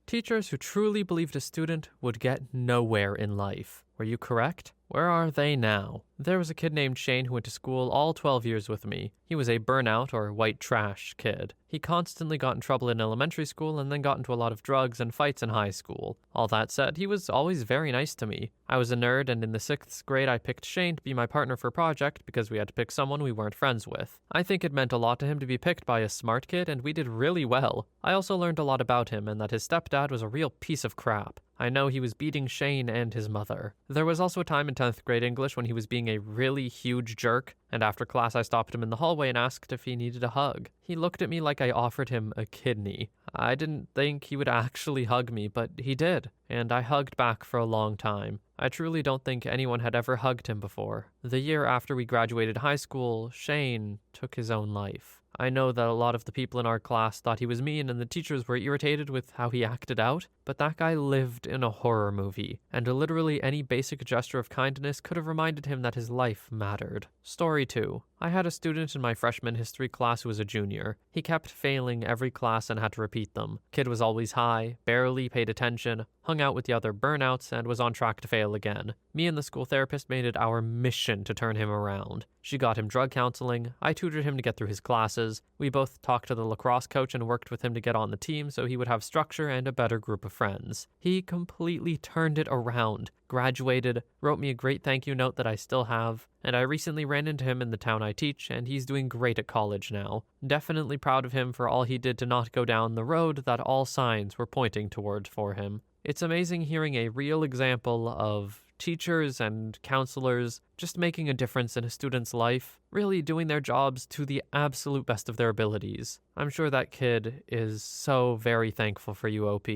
Teachers who truly believed a student would get nowhere in life. Were you correct? Where are they now? There was a kid named Shane who went to school all 12 years with me. He was a burnout or white trash kid. He constantly got in trouble in elementary school and then got into a lot of drugs and fights in high school. All that said, he was always very nice to me. I was a nerd, and in the 6th grade I picked Shane to be my partner for a project because we had to pick someone we weren't friends with. I think it meant a lot to him to be picked by a smart kid, and we did really well. I also learned a lot about him and that his stepdad was a real piece of crap. I know he was beating Shane and his mother. There was also a time in 10th grade English when he was being a really huge jerk, and after class I stopped him in the hallway and asked if he needed a hug. He looked at me like I offered him a kidney. I didn't think he would actually hug me, but he did, and I hugged back for a long time. I truly don't think anyone had ever hugged him before. The year after we graduated high school, Shane took his own life. I know that a lot of the people in our class thought he was mean and the teachers were irritated with how he acted out, but that guy lived in a horror movie, and literally any basic gesture of kindness could have reminded him that his life mattered. Story 2. I had a student in my freshman history class who was a junior. He kept failing every class and had to repeat them. Kid was always high, barely paid attention, hung out with the other burnouts, and was on track to fail again. Me and the school therapist made it our mission to turn him around. She got him drug counseling, I tutored him to get through his classes, we both talked to the lacrosse coach and worked with him to get on the team so he would have structure and a better group of friends. He completely turned it around, graduated, wrote me a great thank you note that I still have, and I recently ran into him in the town I teach, and he's doing great at college now. Definitely proud of him for all he did to not go down the road that all signs were pointing toward for him. It's amazing hearing a real example of teachers and counselors just making a difference in a student's life, really doing their jobs to the absolute best of their abilities. I'm sure that kid is so very thankful for you, OP.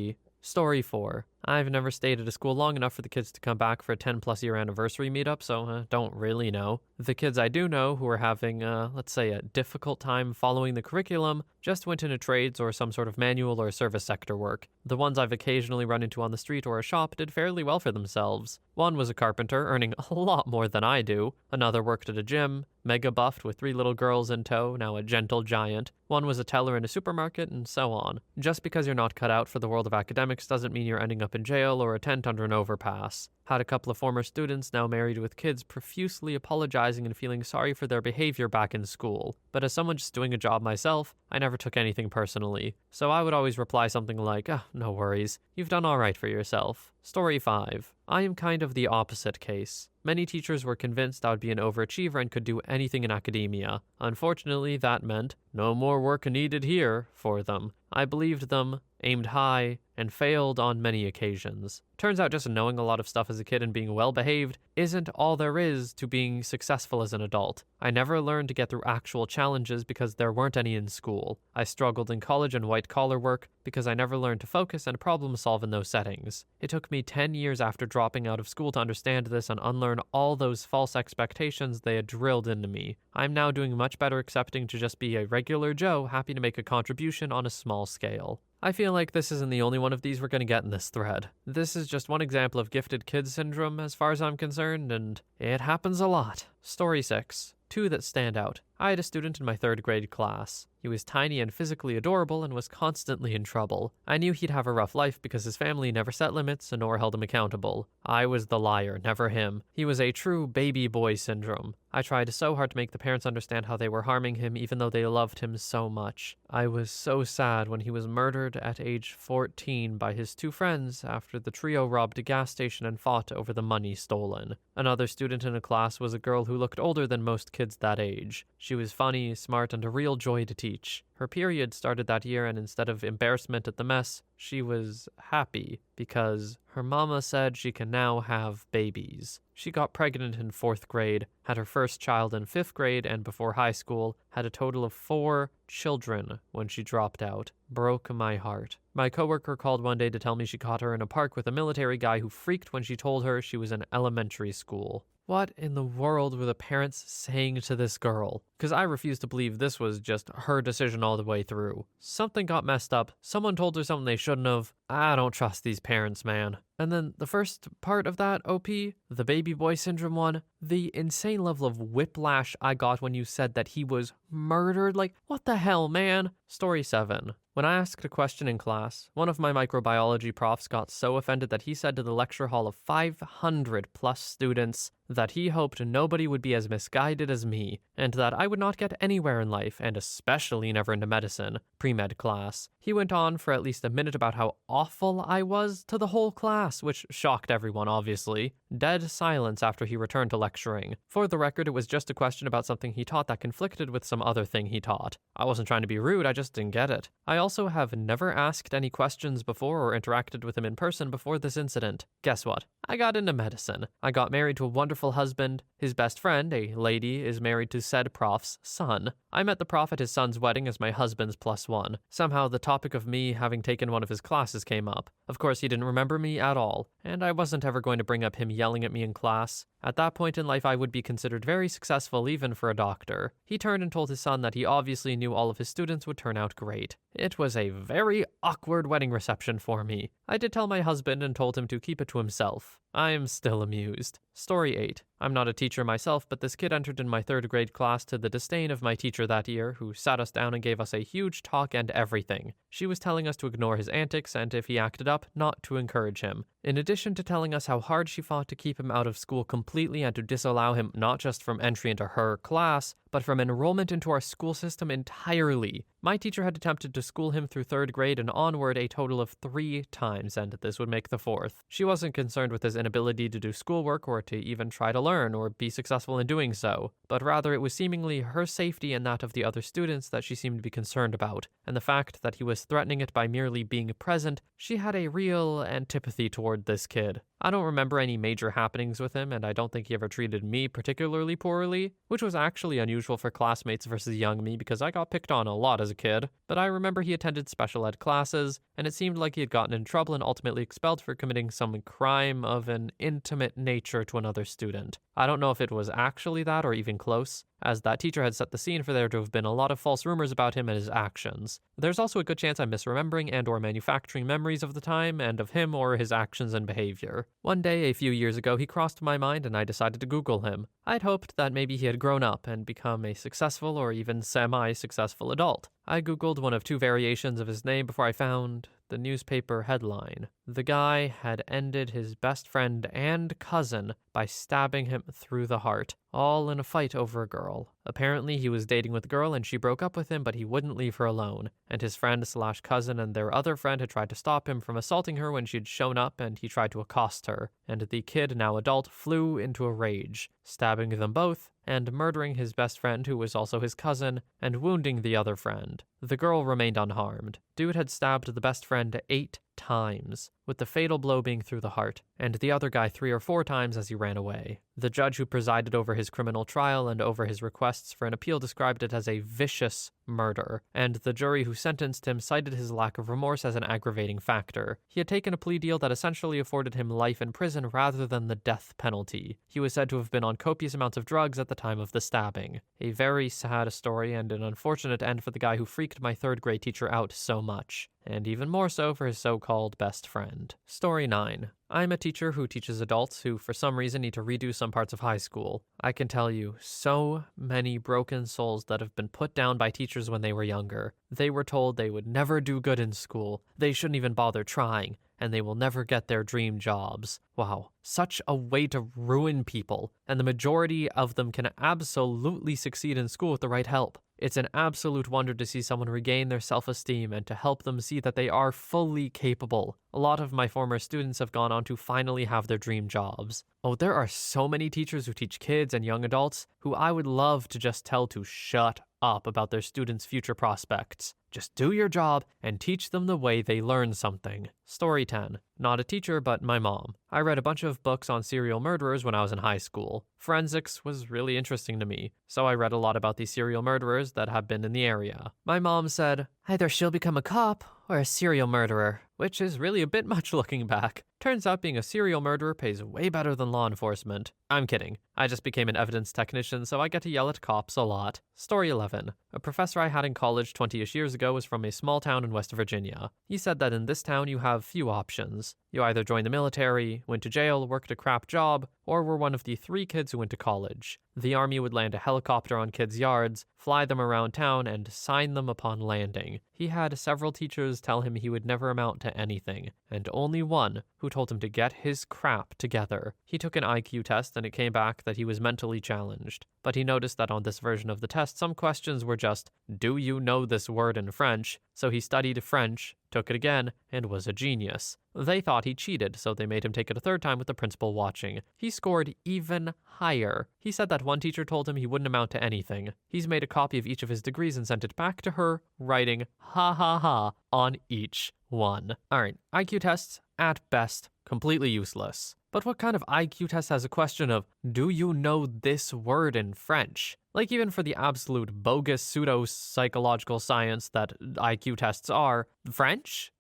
Story 4. I've never stayed at a school long enough for the kids to come back for a 10-plus year anniversary meetup, so don't really know. The kids I do know who are having, let's say, a difficult time following the curriculum just went into trades or some sort of manual or service sector work. The ones I've occasionally run into on the street or a shop did fairly well for themselves. One was a carpenter, earning a lot more than I do. Another worked at a gym, mega buffed with 3 little girls in tow, now a gentle giant. One was a teller in a supermarket, and so on. Just because you're not cut out for the world of academics doesn't mean you're ending up in jail or a tent under an overpass. Had a couple of former students, now married with kids, profusely apologizing and feeling sorry for their behavior back in school. But as someone just doing a job myself, I never took anything personally. So I would always reply something like, no worries, you've done alright for yourself. Story 5. I am kind of the opposite case. Many teachers were convinced I would be an overachiever and could do anything in academia. Unfortunately, that meant no more work needed here for them. I believed them, aimed high, and failed on many occasions. Turns out just knowing a lot of stuff as a kid and being well-behaved isn't all there is to being successful as an adult. I never learned to get through actual challenges because there weren't any in school. I struggled in college and white-collar work because I never learned to focus and problem-solve in those settings. It took me 10 years after dropping out of school to understand this and unlearn all those false expectations they had drilled into me. I'm now doing much better accepting to just be a regular Joe, happy to make a contribution on a small scale. I feel like this isn't the only one of these we're going to get in this thread. This is just one example of gifted kid syndrome as far as I'm concerned, and it happens a lot. Story 6. 2 that stand out. I had a student in my 3rd grade class. He was tiny and physically adorable and was constantly in trouble. I knew he'd have a rough life because his family never set limits nor held him accountable. I was the liar, never him. He was a true baby boy syndrome. I tried so hard to make the parents understand how they were harming him even though they loved him so much. I was so sad when he was murdered at age 14 by his 2 friends after the trio robbed a gas station and fought over the money stolen. Another student in a class was a girl who looked older than most kids that age. She was funny, smart, and a real joy to teach. Her period started that year, and instead of embarrassment at the mess, she was happy because her mama said she can now have babies. She got pregnant in 4th grade, had her first child in 5th grade, and before high school, had a total of 4 children when she dropped out. Broke my heart. My coworker called one day to tell me she caught her in a park with a military guy who freaked when she told her she was in elementary school. What in the world were the parents saying to this girl? Because I refuse to believe this was just her decision all the way through. Something got messed up. Someone told her something they shouldn't have. I don't trust these parents, man. And then the first part of that, OP, the baby boy syndrome one, the insane level of whiplash I got when you said that he was murdered. Like, what the hell, man? Story 7. When I asked a question in class, one of my microbiology profs got so offended that he said to the lecture hall of 500 plus students that he hoped nobody would be as misguided as me, and that I would not get anywhere in life, and especially never into medicine, pre-med class. He went on for at least a minute about how awful I was to the whole class, which shocked everyone, obviously. Dead silence after he returned to lecturing. For the record, it was just a question about something he taught that conflicted with some other thing he taught. I wasn't trying to be rude, I just didn't get it. I also have never asked any questions before or interacted with him in person before this incident. Guess what? I got into medicine. I got married to a wonderful husband. His best friend, a lady, is married to said prof's son. I met the prof at his son's wedding as my husband's +1. Somehow the topic of me having taken one of his classes came up. Of course, he didn't remember me at all, and I wasn't ever going to bring up him yelling at me in class. At that point in life, I would be considered very successful even for a doctor. He turned and told his son that he obviously knew all of his students would turn out great. It was a very awkward wedding reception for me. I did tell my husband and told him to keep it to himself. I am still amused. Story 8. I'm not a teacher myself, but this kid entered in my 3rd grade class to the disdain of my teacher that year, who sat us down and gave us a huge talk and everything. She was telling us to ignore his antics and if he acted up, not to encourage him. In addition to telling us how hard she fought to keep him out of school completely and to disallow him not just from entry into her class, but from enrollment into our school system entirely. My teacher had attempted to school him through 3rd grade and onward a total of 3 times, and this would make the 4th. She wasn't concerned with his inability to do schoolwork or to even try to learn or be successful in doing so, but rather it was seemingly her safety and that of the other students that she seemed to be concerned about, and the fact that he was threatening it by merely being present, she had a real antipathy toward this kid. I don't remember any major happenings with him, and I don't think he ever treated me particularly poorly, which was actually unusual for classmates versus young me because I got picked on a lot as a kid. But I remember he attended special ed classes, and it seemed like he had gotten in trouble and ultimately expelled for committing some crime of an intimate nature to another student. I don't know if it was actually that or even close, as that teacher had set the scene for there to have been a lot of false rumors about him and his actions. There's also a good chance I'm misremembering and or manufacturing memories of the time and of him or his actions and behavior. One day, a few years ago, he crossed my mind and I decided to Google him. I'd hoped that maybe he had grown up and become a successful or even semi-successful adult. I Googled one of 2 variations of his name before I found the newspaper headline. The guy had ended his best friend and cousin by stabbing him through the heart, all in a fight over a girl. Apparently, he was dating with a girl and she broke up with him, but he wouldn't leave her alone. And his friend/cousin and their other friend had tried to stop him from assaulting her when she'd shown up and he tried to accost her. And the kid, now adult, flew into a rage, stabbing them both and murdering his best friend, who was also his cousin, and wounding the other friend. The girl remained unharmed. Dude had stabbed the best friend 8 times, with the fatal blow being through the heart, and the other guy 3 or 4 times as he ran away. The judge who presided over his criminal trial and over his requests for an appeal described it as a vicious murder, and the jury who sentenced him cited his lack of remorse as an aggravating factor. He had taken a plea deal that essentially afforded him life in prison rather than the death penalty. He was said to have been on copious amounts of drugs at the time of the stabbing. A very sad story and an unfortunate end for the guy who freaked my 3rd grade teacher out so much, and even more so for his so-called best friend. Story 9. I'm a teacher who teaches adults who, for some reason, need to redo some parts of high school. I can tell you, so many broken souls that have been put down by teachers when they were younger. They were told they would never do good in school, they shouldn't even bother trying, and they will never get their dream jobs. Wow, such a way to ruin people, and the majority of them can absolutely succeed in school with the right help. It's an absolute wonder to see someone regain their self-esteem and to help them see that they are fully capable. A lot of my former students have gone on to finally have their dream jobs. Oh, there are so many teachers who teach kids and young adults who I would love to just tell to shut up about their students' future prospects. Just do your job and teach them the way they learn something. Story 10. Not a teacher, but my mom. I read a bunch of books on serial murderers when I was in high school. Forensics was really interesting to me, so I read a lot about these serial murderers that have been in the area. My mom said, either she'll become a cop or a serial murderer, which is really a bit much looking back. Turns out being a serial murderer pays way better than law enforcement. I'm kidding. I just became an evidence technician, so I get to yell at cops a lot. Story 11. A professor I had in college 20-ish years ago was from a small town in West Virginia. He said that in this town you have few options. You either join the military, went to jail, worked a crap job, or were one of the 3 kids who went to college. The army would land a helicopter on kids' yards, fly them around town, and sign them upon landing. He had several teachers tell him he would never amount to anything, and only one who told him to get his crap together. He took an IQ test and it came back that he was mentally challenged. But he noticed that on this version of the test, some questions were just, "Do you know this word in French?" So he studied French, took it again, and was a genius. They thought he cheated, so they made him take it a 3rd time with the principal watching. He scored even higher. He said that one teacher told him he wouldn't amount to anything. He's made a copy of each of his degrees and sent it back to her, writing "ha ha ha" on each one. Alright, IQ tests, at best, completely useless. But what kind of IQ test has a question of, "Do you know this word in French?" Like, even for the absolute bogus pseudo-psychological science that IQ tests are, French?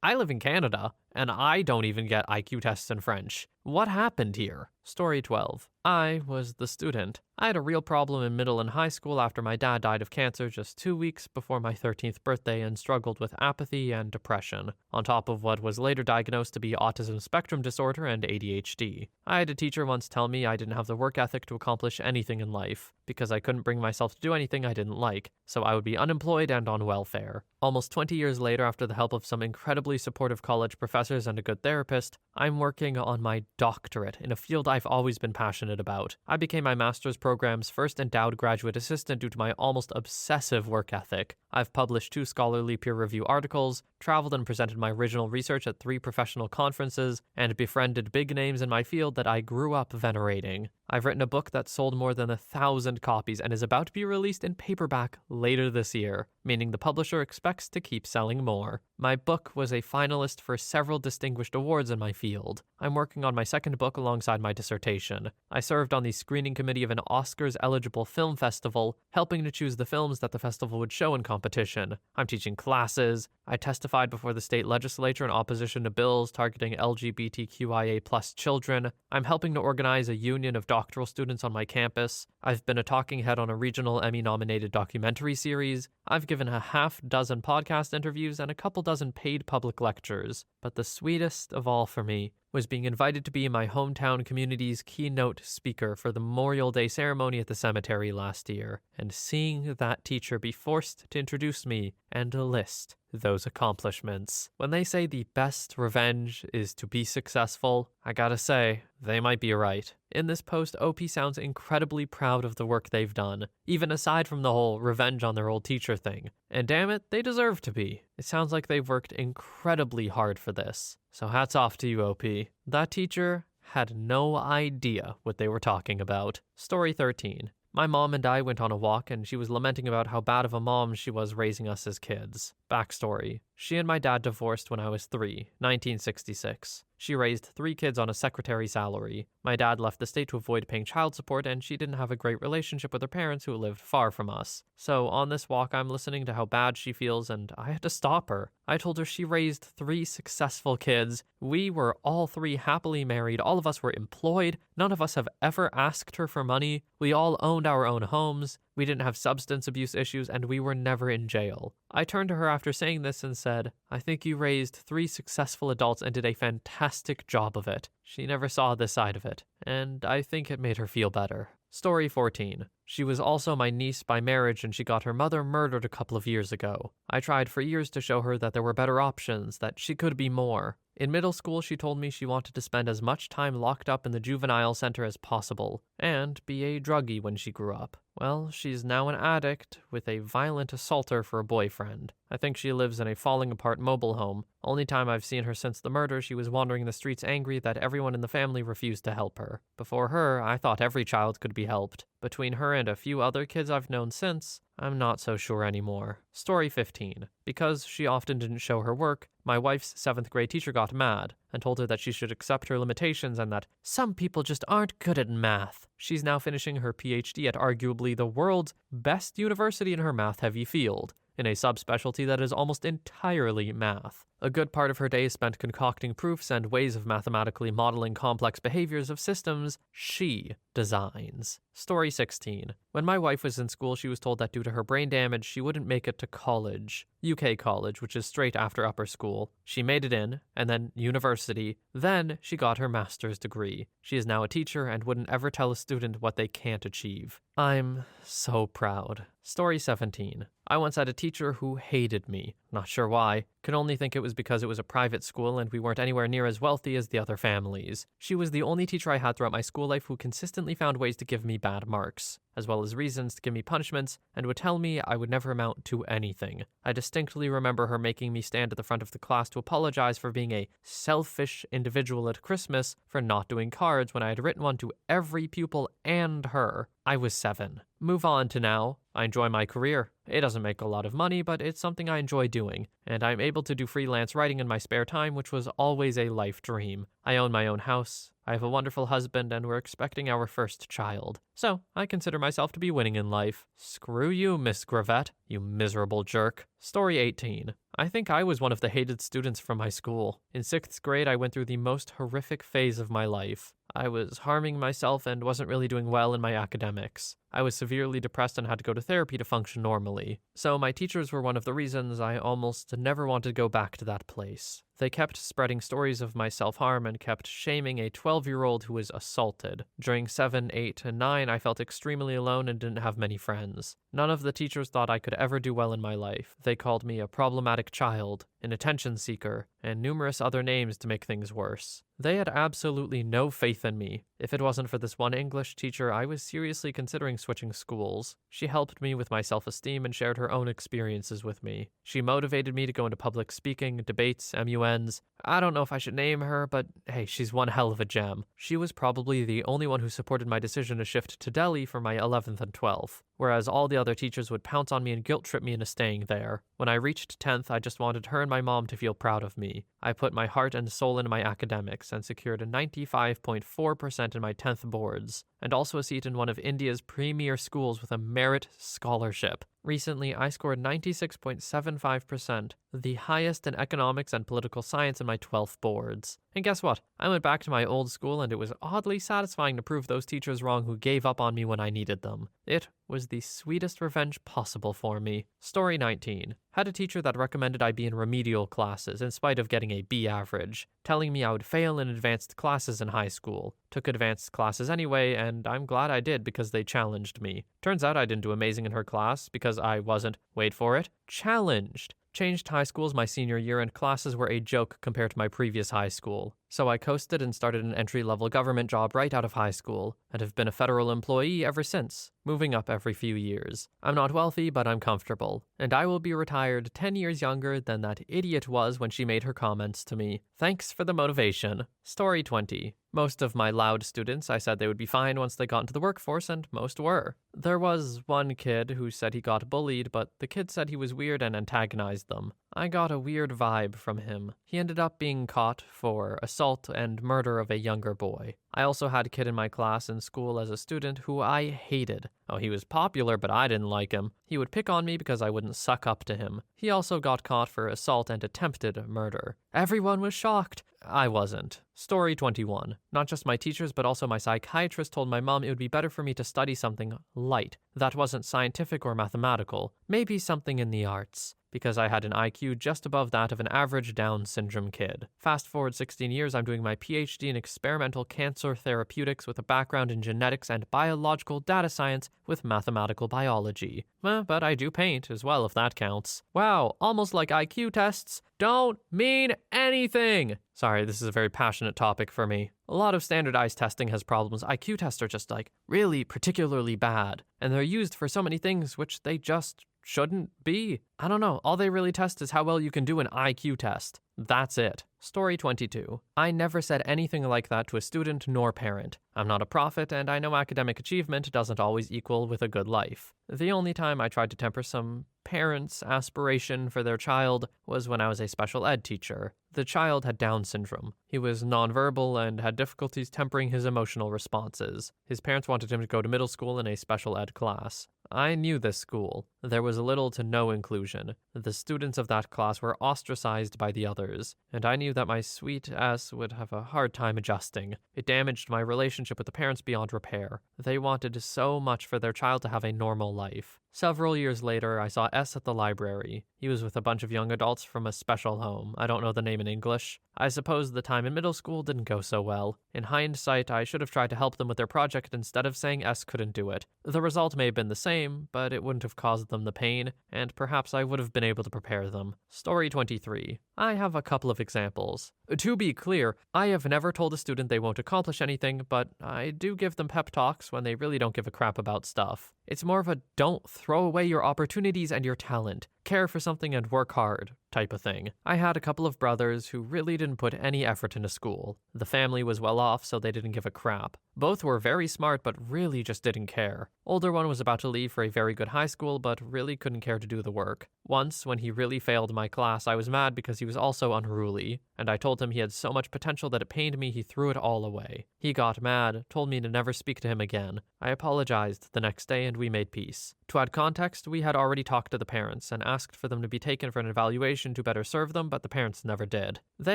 I live in Canada, and I don't even get IQ tests in French. What happened here? Story 12. I was the student. I had a real problem in middle and high school after my dad died of cancer just 2 weeks before my 13th birthday and struggled with apathy and depression, on top of what was later diagnosed to be autism spectrum disorder and ADHD. I had a teacher once tell me I didn't have the work ethic to accomplish anything in life, because I couldn't bring myself to do anything I didn't like, so I would be unemployed and on welfare. Almost 20 years later, after the help of some incredibly supportive college professors and a good therapist, I'm working on my doctorate in a field I've always been passionate about. I became my master's program's first endowed graduate assistant due to my almost obsessive work ethic. I've published 2 scholarly peer-review articles, traveled and presented my original research at 3 professional conferences, and befriended big names in my field that I grew up venerating. I've written a book that sold more than 1,000 copies and is about to be released in paperback later this year, meaning the publisher expects to keep selling more. My book was a finalist for several distinguished awards in my field. I'm working on my 2nd book alongside my dissertation. I served on the screening committee of an Oscars-eligible film festival, helping to choose the films that the festival would show in competition. I'm teaching classes. I testified before the state legislature in opposition to bills targeting LGBTQIA+ children. I'm helping to organize a union of doctoral students on my campus. I've been a talking head on a regional Emmy-nominated documentary series. I've given a half dozen podcast interviews and a couple dozen paid public lectures. But the sweetest of all for me was being invited to be my hometown community's keynote speaker for the Memorial Day ceremony at the cemetery last year, and seeing that teacher be forced to introduce me and list those accomplishments. When they say the best revenge is to be successful, I gotta say, they might be right. In this post, OP sounds incredibly proud of the work they've done, even aside from the whole revenge on their old teacher thing. And damn it, they deserve to be. It sounds like they've worked incredibly hard for this. So hats off to you, OP. That teacher had no idea what they were talking about. Story 13. My mom and I went on a walk and she was lamenting about how bad of a mom she was raising us as kids. Backstory. She and my dad divorced when I was 3, 1966. She raised 3 kids on a secretary salary. My dad left the state to avoid paying child support, and she didn't have a great relationship with her parents who lived far from us. So on this walk, I'm listening to how bad she feels, and I had to stop her. I told her she raised 3 successful kids. We were all 3 happily married. All of us were employed. None of us have ever asked her for money. We all owned our own homes. We didn't have substance abuse issues, and we were never in jail. I turned to her after saying this and said, "I think you raised 3 successful adults and did a fantastic job of it." She never saw this side of it, and I think it made her feel better. Story 14. She was also my niece by marriage, and she got her mother murdered a couple of years ago. I tried for years to show her that there were better options, that she could be more. In middle school, she told me she wanted to spend as much time locked up in the juvenile center as possible, and be a druggie when she grew up. Well, she's now an addict with a violent assaulter for a boyfriend. I think she lives in a falling-apart mobile home. Only time I've seen her since the murder, she was wandering the streets angry that everyone in the family refused to help her. Before her, I thought every child could be helped. Between her and a few other kids I've known since, I'm not so sure anymore. Story 15. Because she often didn't show her work, my wife's 7th grade teacher got mad and told her that she should accept her limitations and that some people just aren't good at math. She's now finishing her PhD at arguably the world's best university in her math-heavy field. in a subspecialty that is almost entirely math. A good part of her day is spent concocting proofs and ways of mathematically modeling complex behaviors of systems she designs. Story 16. When my wife was in school, she was told that due to her brain damage, she wouldn't make it to college. UK college, which is straight after upper school. She made it in, and then university. Then she got her master's degree. She is now a teacher and wouldn't ever tell a student what they can't achieve. I'm so proud. Story 17. I once had a teacher who hated me. Not sure why. Could only think it was because it was a private school and we weren't anywhere near as wealthy as the other families. She was the only teacher I had throughout my school life who consistently found ways to give me bad marks, as well as reasons to give me punishments, and would tell me I would never amount to anything. I distinctly remember her making me stand at the front of the class to apologize for being a selfish individual at Christmas for not doing cards when I had written one to every pupil and her. I was 7. Move on to now. I enjoy my career. It doesn't make a lot of money, but it's something I enjoy doing, and I'm able to do freelance writing in my spare time, which was always a life dream. I own my own house. I have a wonderful husband, and we're expecting our first child. So, I consider myself to be winning in life. Screw you, Miss Gravette, you miserable jerk. Story 18. I think I was one of the hated students from my school. In 6th grade, I went through the most horrific phase of my life. I was harming myself and wasn't really doing well in my academics. I was severely depressed and had to go to therapy to function normally. So my teachers were one of the reasons I almost never wanted to go back to that place. They kept spreading stories of my self-harm and kept shaming a 12-year-old who was assaulted. During 7, 8, and 9, I felt extremely alone and didn't have many friends. None of the teachers thought I could ever do well in my life. They called me a problematic child, an attention seeker, and numerous other names to make things worse. They had absolutely no faith in me. If it wasn't for this one English teacher, I was seriously considering switching schools. She helped me with my self-esteem and shared her own experiences with me. She motivated me to go into public speaking, debates, MUNs. I don't know if I should name her, but hey, she's one hell of a gem. She was probably the only one who supported my decision to shift to Delhi for my 11th and 12th, whereas all the other teachers would pounce on me and guilt-trip me into staying there. When I reached 10th, I just wanted her and my mom to feel proud of me. I put my heart and soul into my academics and secured a 95.4% in my 10th boards, and also a seat in one of India's premier schools with a merit scholarship. Recently, I scored 96.75%, the highest in economics and political science in my 12th boards. And guess what? I went back to my old school, and it was oddly satisfying to prove those teachers wrong who gave up on me when I needed them. It was the sweetest revenge possible for me. Story 19. Had a teacher that recommended I be in remedial classes in spite of getting a B average, telling me I would fail in advanced classes in high school. Took advanced classes anyway, and I'm glad I did because they challenged me. Turns out I didn't do amazing in her class because I wasn't, wait for it, challenged. Changed high schools my senior year and classes were a joke compared to my previous high school. So I coasted and started an entry-level government job right out of high school, and have been a federal employee ever since, moving up every few years. I'm not wealthy, but I'm comfortable, and I will be retired 10 years younger than that idiot was when she made her comments to me. Thanks for the motivation. Story 20. Most of my loud students, I said they would be fine once they got into the workforce, and most were. There was one kid who said he got bullied, but the kid said he was weird and antagonized them. I got a weird vibe from him. He ended up being caught for assault and murder of a younger boy. I also had a kid in my class in school as a student who I hated. Oh, he was popular, but I didn't like him. He would pick on me because I wouldn't suck up to him. He also got caught for assault and attempted murder. Everyone was shocked. I wasn't. Story 21. Not just my teachers, but also my psychiatrist told my mom it would be better for me to study something light, that wasn't scientific or mathematical, maybe something in the arts, because I had an IQ just above that of an average Down syndrome kid. Fast forward 16 years, I'm doing my PhD in experimental cancer therapeutics with a background in genetics and biological data science with mathematical biology. But I do paint as well, if that counts. Wow, almost like IQ tests don't mean anything. Sorry, this is a very passionate topic for me. A lot of standardized testing has problems. IQ tests are just really particularly bad, and they're used for so many things which they just shouldn't be. I don't know, all they really test is how well you can do an IQ test. That's it. Story 22. I never said anything like that to a student nor parent. I'm not a prophet, and I know academic achievement doesn't always equal with a good life. The only time I tried to temper some parents' aspiration for their child was when I was a special ed teacher. The child had Down syndrome. He was nonverbal and had difficulties tempering his emotional responses. His parents wanted him to go to middle school in a special ed class. I knew this school. There was little to no inclusion. The students of that class were ostracized by the others, and I knew that my sweet ass would have a hard time adjusting. It damaged my relationship with the parents beyond repair. They wanted so much for their child to have a normal life. Several years later, I saw S at the library. He was with a bunch of young adults from a special home. I don't know the name in English. I suppose the time in middle school didn't go so well. In hindsight, I should have tried to help them with their project instead of saying S couldn't do it. The result may have been the same, but it wouldn't have caused them the pain, and perhaps I would have been able to prepare them. Story 23. I have a couple of examples. To be clear, I have never told a student they won't accomplish anything, but I do give them pep talks when they really don't give a crap about stuff. It's more of a don't throw away your opportunities and your talent. Care for something and work hard type of thing. I had a couple of brothers who really didn't put any effort into school. The family was well off, so they didn't give a crap. Both were very smart, but really just didn't care. Older one was about to leave for a very good high school, but really couldn't care to do the work. Once, when he really failed my class, I was mad because he was also unruly, and I told him he had so much potential that it pained me he threw it all away. He got mad, told me to never speak to him again. I apologized the next day and we made peace. To add context, we had already talked to the parents and asked for them to be taken for an evaluation to better serve them, but the parents never did. They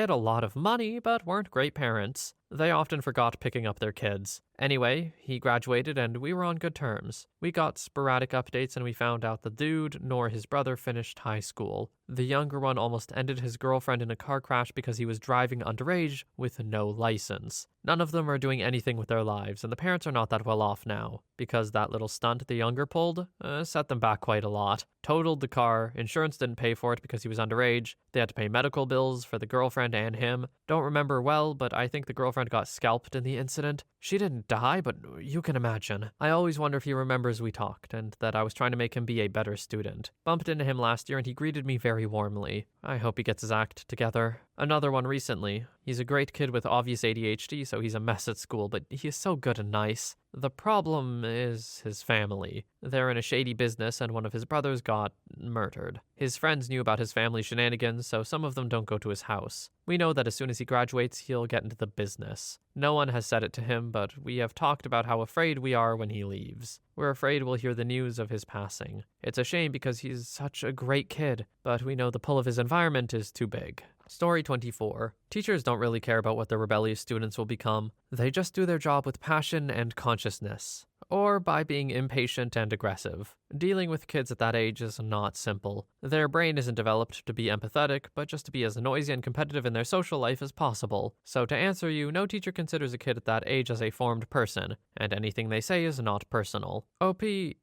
had a lot of money, but weren't great parents. They often forgot picking up their kids. Anyway, he graduated and we were on good terms. We got sporadic updates and we found out the dude nor his brother finished high school. The younger one almost ended his girlfriend in a car crash because he was driving underage with no license. None of them are doing anything with their lives, and the parents are not that well off now, because that little stunt the younger pulled set them back quite a lot. Totaled the car, insurance didn't pay for it because he was underage, they had to pay medical bills for the girlfriend and him. Don't remember well, but I think the girlfriend got scalped in the incident. She didn't die, but you can imagine. I always wonder if he remembers we talked, and that I was trying to make him be a better student. Bumped into him last year and he greeted me very warmly. I hope he gets his act together. Another one recently. He's a great kid with obvious ADHD, so he's a mess at school, but he is so good and nice. The problem is his family. They're in a shady business, and one of his brothers got murdered. His friends knew about his family shenanigans, so some of them don't go to his house. We know that as soon as he graduates, he'll get into the business. No one has said it to him, but we have talked about how afraid we are when he leaves. We're afraid we'll hear the news of his passing. It's a shame because he's such a great kid, but we know the pull of his environment is too big. Story 24. Teachers don't really care about what their rebellious students will become. They just do their job with passion and consciousness. Or by being impatient and aggressive. Dealing with kids at that age is not simple. Their brain isn't developed to be empathetic, but just to be as noisy and competitive in their social life as possible. So to answer you, no teacher considers a kid at that age as a formed person, and anything they say is not personal. OP,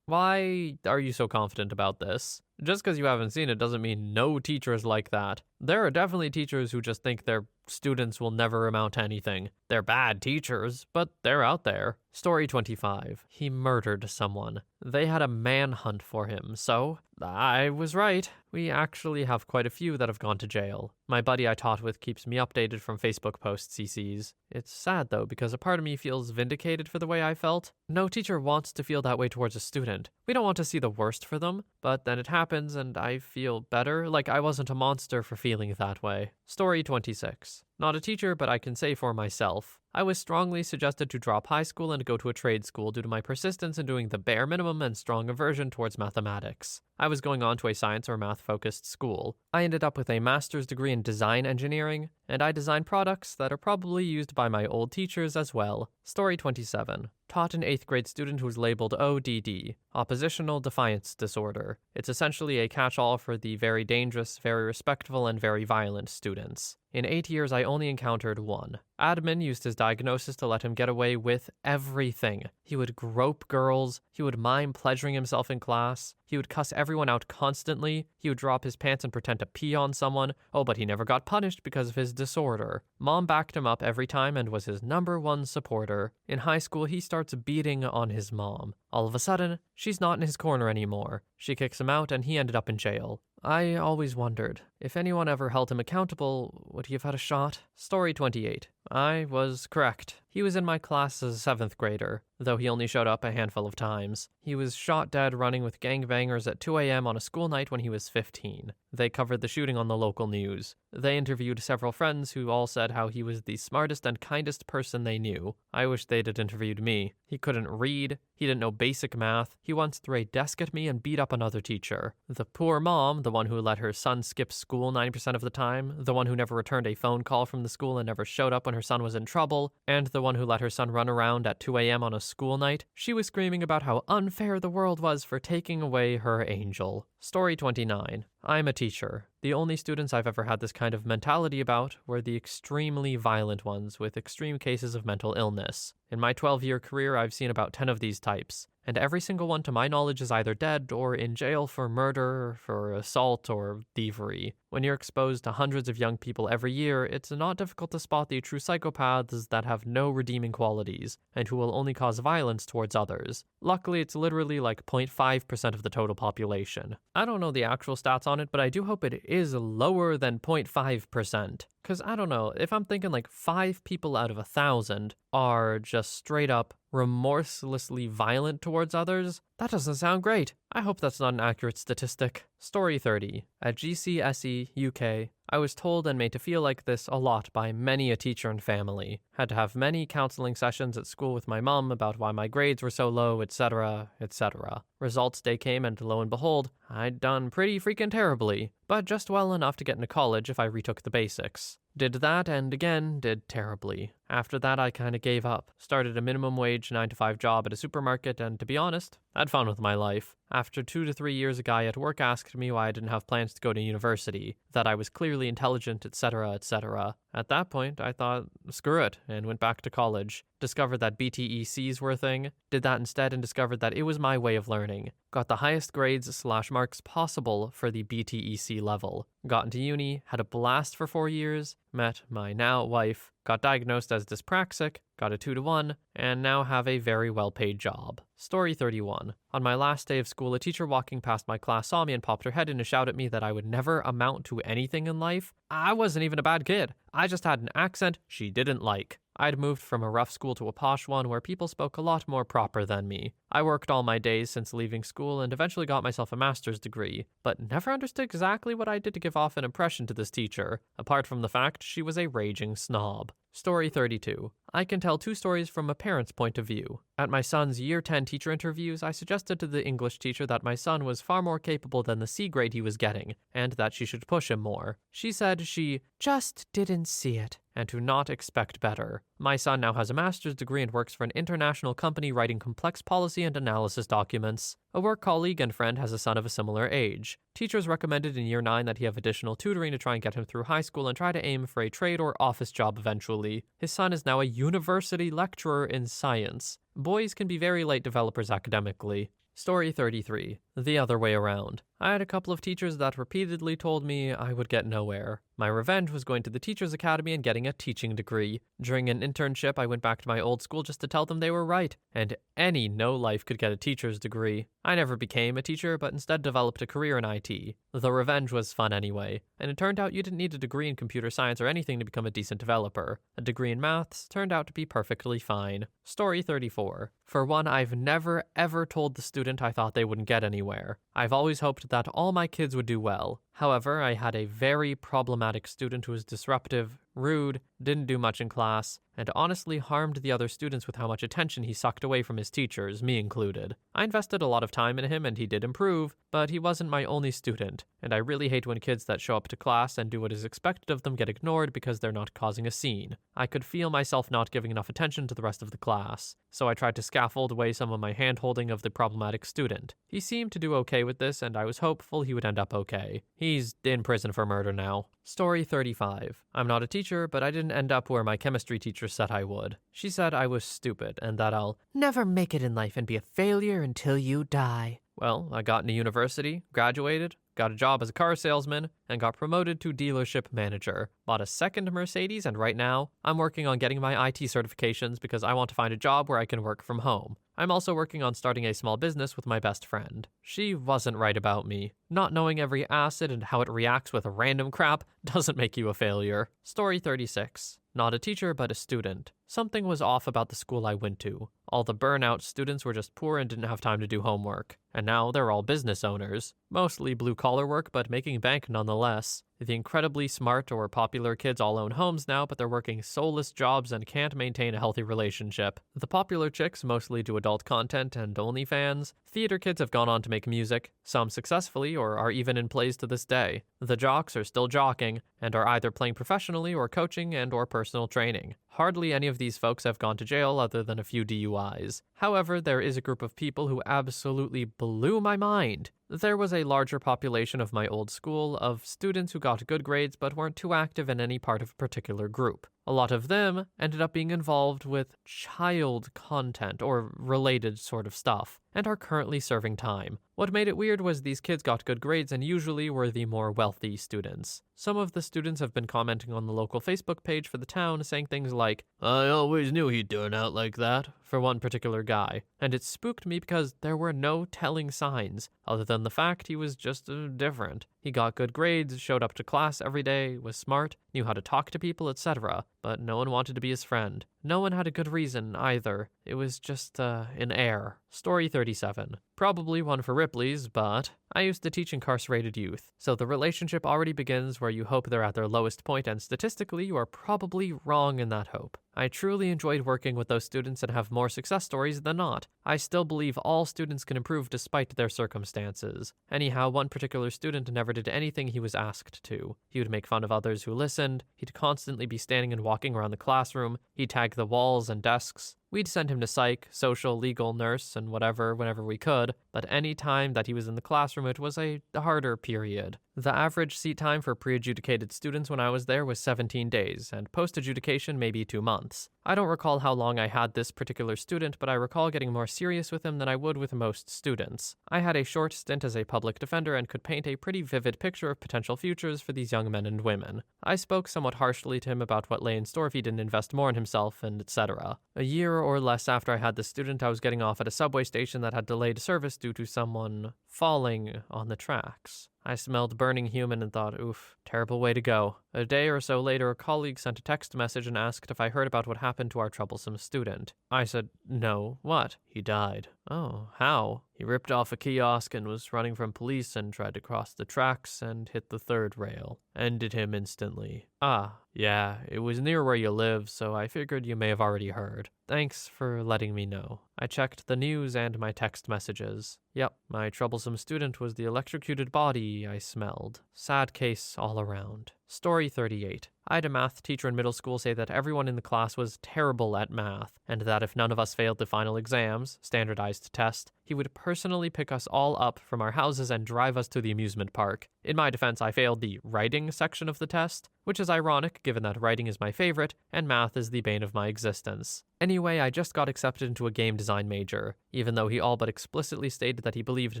why are you so confident about this? Just because you haven't seen it doesn't mean no teacher is like that. There are definitely teachers who just think their students will never amount to anything. They're bad teachers, but they're out there. Story 25. He murdered someone. They had a manhunt for him, so I was right. We actually have quite a few that have gone to jail. My buddy I taught with keeps me updated from Facebook posts he sees. It's sad though, because a part of me feels vindicated for the way I felt. No teacher wants to feel that way towards a student. We don't want to see the worst for them, but then it happens and I feel better, like I wasn't a monster for feeling that way. Story 26. Not a teacher, but I can say for myself. I was strongly suggested to drop high school and go to a trade school due to my persistence in doing the bare minimum and strong aversion towards mathematics. I was going on to a science or math-focused school. I ended up with a master's degree in design engineering, and I design products that are probably used by my old teachers as well. Story 27. Taught an 8th grade student who's labeled ODD, Oppositional Defiance Disorder. It's essentially a catch-all for the very dangerous, very respectful, and very violent students. In 8 years, I only encountered one. Admin used his diagnosis to let him get away with everything. He would grope girls, he would mime pleasuring himself in class, he would cuss everyone out constantly, he would drop his pants and pretend to pee on someone. Oh, but he never got punished because of his disorder. Mom backed him up every time and was his #1 supporter. In high school, he starts beating on his mom. All of a sudden, she's not in his corner anymore. She kicks him out and he ended up in jail. I always wondered, if anyone ever held him accountable, would he have had a shot? Story 28. I was correct. He was in my class as a 7th grader, though he only showed up a handful of times. He was shot dead running with gangbangers at 2 a.m. on a school night when he was 15. They covered the shooting on the local news. They interviewed several friends who all said how he was the smartest and kindest person they knew. I wish they'd have interviewed me. He couldn't read. He didn't know basic math. He once threw a desk at me and beat up another teacher. The poor mom, the one who let her son skip school 90% of the time, the one who never returned a phone call from the school and never showed up when her son was in trouble, and the one who let her son run around at 2 a.m. on a school night, she was screaming about how unfair the world was for taking away her angel. Story 29. I'm a teacher. The only students I've ever had this kind of mentality about were the extremely violent ones with extreme cases of mental illness. In my 12-year career, I've seen about 10 of these types, and every single one to my knowledge is either dead or in jail for murder, for assault, or thievery. When you're exposed to hundreds of young people every year, it's not difficult to spot the true psychopaths that have no redeeming qualities, and who will only cause violence towards others. Luckily, it's literally like 0.5% of the total population. I don't know the actual stats on it, but I do hope it is lower than 0.5%. Because I don't know, if I'm thinking like 5 people out of 1,000 are just straight up remorselessly violent towards others, that doesn't sound great. I hope that's not an accurate statistic. Story 30. At GCSE UK, I was told and made to feel like this a lot by many a teacher and family. Had to have many counseling sessions at school with my mum about why my grades were so low, etc., etc. Results day came and lo and behold, I'd done pretty freaking terribly, but just well enough to get into college if I retook the basics. Did that and again did terribly. After that I kinda gave up. Started a minimum wage 9-to-5 job at a supermarket and to be honest, I had fun with my life. After 2 to 3 years, a guy at work asked me why I didn't have plans to go to university, that I was clearly intelligent, etc., etc. At that point, I thought, screw it, and went back to college. Discovered that BTECs were a thing, did that instead and discovered that it was my way of learning. Got the highest grades/marks possible for the BTEC level. Got into uni, had a blast for 4 years, met my now wife, got diagnosed as dyspraxic, got a 2-to-1, and now have a very well-paid job. Story 31. On my last day of school, a teacher walking past my class saw me and popped her head in to shout at me that I would never amount to anything in life. I wasn't even a bad kid. I just had an accent she didn't like. I'd moved from a rough school to a posh one where people spoke a lot more proper than me. I worked all my days since leaving school and eventually got myself a master's degree, but never understood exactly what I did to give off an impression to this teacher, apart from the fact she was a raging snob. Story 32. I can tell 2 stories from a parent's point of view. At my son's Year 10 teacher interviews, I suggested to the English teacher that my son was far more capable than the C grade he was getting, and that she should push him more. She said she just didn't see it, and to not expect better. My son now has a master's degree and works for an international company writing complex policy and analysis documents. A work colleague and friend has a son of a similar age. Teachers recommended in Year 9 that he have additional tutoring to try and get him through high school and try to aim for a trade or office job eventually. His son is now a university lecturer in science. Boys can be very late developers academically. Story 33. The other way around. I had a couple of teachers that repeatedly told me I would get nowhere. My revenge was going to the Teachers Academy and getting a teaching degree. During an internship, I went back to my old school just to tell them they were right, and any no-life could get a teacher's degree. I never became a teacher, but instead developed a career in IT. The revenge was fun anyway, and it turned out you didn't need a degree in computer science or anything to become a decent developer. A degree in maths turned out to be perfectly fine. Story 34. For one, I've never ever told the student I thought they wouldn't get anywhere. I've always hoped that all my kids would do well. However, I had a very problematic student who was disruptive, rude, didn't do much in class, and honestly harmed the other students with how much attention he sucked away from his teachers, me included. I invested a lot of time in him and he did improve, but he wasn't my only student, and I really hate when kids that show up to class and do what is expected of them get ignored because they're not causing a scene. I could feel myself not giving enough attention to the rest of the class, so I tried to scaffold away some of my hand-holding of the problematic student. He seemed to do okay with this, and I was hopeful he would end up okay. He's in prison for murder now. Story 35. I'm not a teacher, but I didn't end up where my chemistry teacher said I would. She said I was stupid and that I'll never make it in life and be a failure until you die. Well, I got into university, graduated, got a job as a car salesman, and got promoted to dealership manager. Bought a second Mercedes, and right now, I'm working on getting my IT certifications because I want to find a job where I can work from home. I'm also working on starting a small business with my best friend. She wasn't right about me. Not knowing every acid and how it reacts with random crap doesn't make you a failure. Story 36. Not a teacher, but a student. Something was off about the school I went to. All the burnout students were just poor and didn't have time to do homework. And now they're all business owners. Mostly blue-collar work, but making bank nonetheless. The incredibly smart or popular kids all own homes now, but they're working soulless jobs and can't maintain a healthy relationship. The popular chicks mostly do adult content and OnlyFans. Theater kids have gone on to make music, some successfully or are even in plays to this day. The jocks are still jocking and are either playing professionally or coaching and or personal training. Hardly any of these folks have gone to jail other than a few DUIs. However, there is a group of people who absolutely blew my mind. There was a larger population of my old school of students who got good grades but weren't too active in any part of a particular group. A lot of them ended up being involved with child content or related sort of stuff, and are currently serving time. What made it weird was these kids got good grades and usually were the more wealthy students. Some of the students have been commenting on the local Facebook page for the town, saying things like, "I always knew he'd turn out like that," for one particular guy. And it spooked me because there were no telling signs, other than the fact he was just different. He got good grades, showed up to class every day, was smart, knew how to talk to people, etc. But no one wanted to be his friend. No one had a good reason, either. It was just, an air. Story 37. Probably one for Ripley's, but I used to teach incarcerated youth, so the relationship already begins where you hope they're at their lowest point, and statistically, you are probably wrong in that hope. I truly enjoyed working with those students and have more success stories than not. I still believe all students can improve despite their circumstances. Anyhow, one particular student never did anything he was asked to. He would make fun of others who listened, he'd constantly be standing and walking around the classroom, he'd tag the walls and desks. We'd send him to psych, social, legal, nurse, and whatever whenever we could, but any time that he was in the classroom it was a harder period. The average seat time for pre-adjudicated students when I was there was 17 days, and post-adjudication maybe 2 months. I don't recall how long I had this particular student, but I recall getting more serious with him than I would with most students. I had a short stint as a public defender and could paint a pretty vivid picture of potential futures for these young men and women. I spoke somewhat harshly to him about what lay in store if he didn't invest more in himself, and etc. A year or less after I had this student, I was getting off at a subway station that had delayed service due to someone falling on the tracks. I smelled burning human and thought, oof, terrible way to go. A day or so later, a colleague sent a text message and asked if I heard about what happened to our troublesome student. I said, no, what? He died. Oh, how? He ripped off a kiosk and was running from police and tried to cross the tracks and hit the third rail. Ended him instantly. Ah, yeah, it was near where you live, so I figured you may have already heard. Thanks for letting me know. I checked the news and my text messages. Yep, my troublesome student was the electrocuted body I smelled. Sad case all around. Story 38. I had a math teacher in middle school say that everyone in the class was terrible at math, and that if none of us failed the final exams, standardized test, he would personally pick us all up from our houses and drive us to the amusement park. In my defense, I failed the writing section of the test, which is ironic given that writing is my favorite and math is the bane of my existence. Anyway, I just got accepted into a game design major, even though he all but explicitly stated that he believed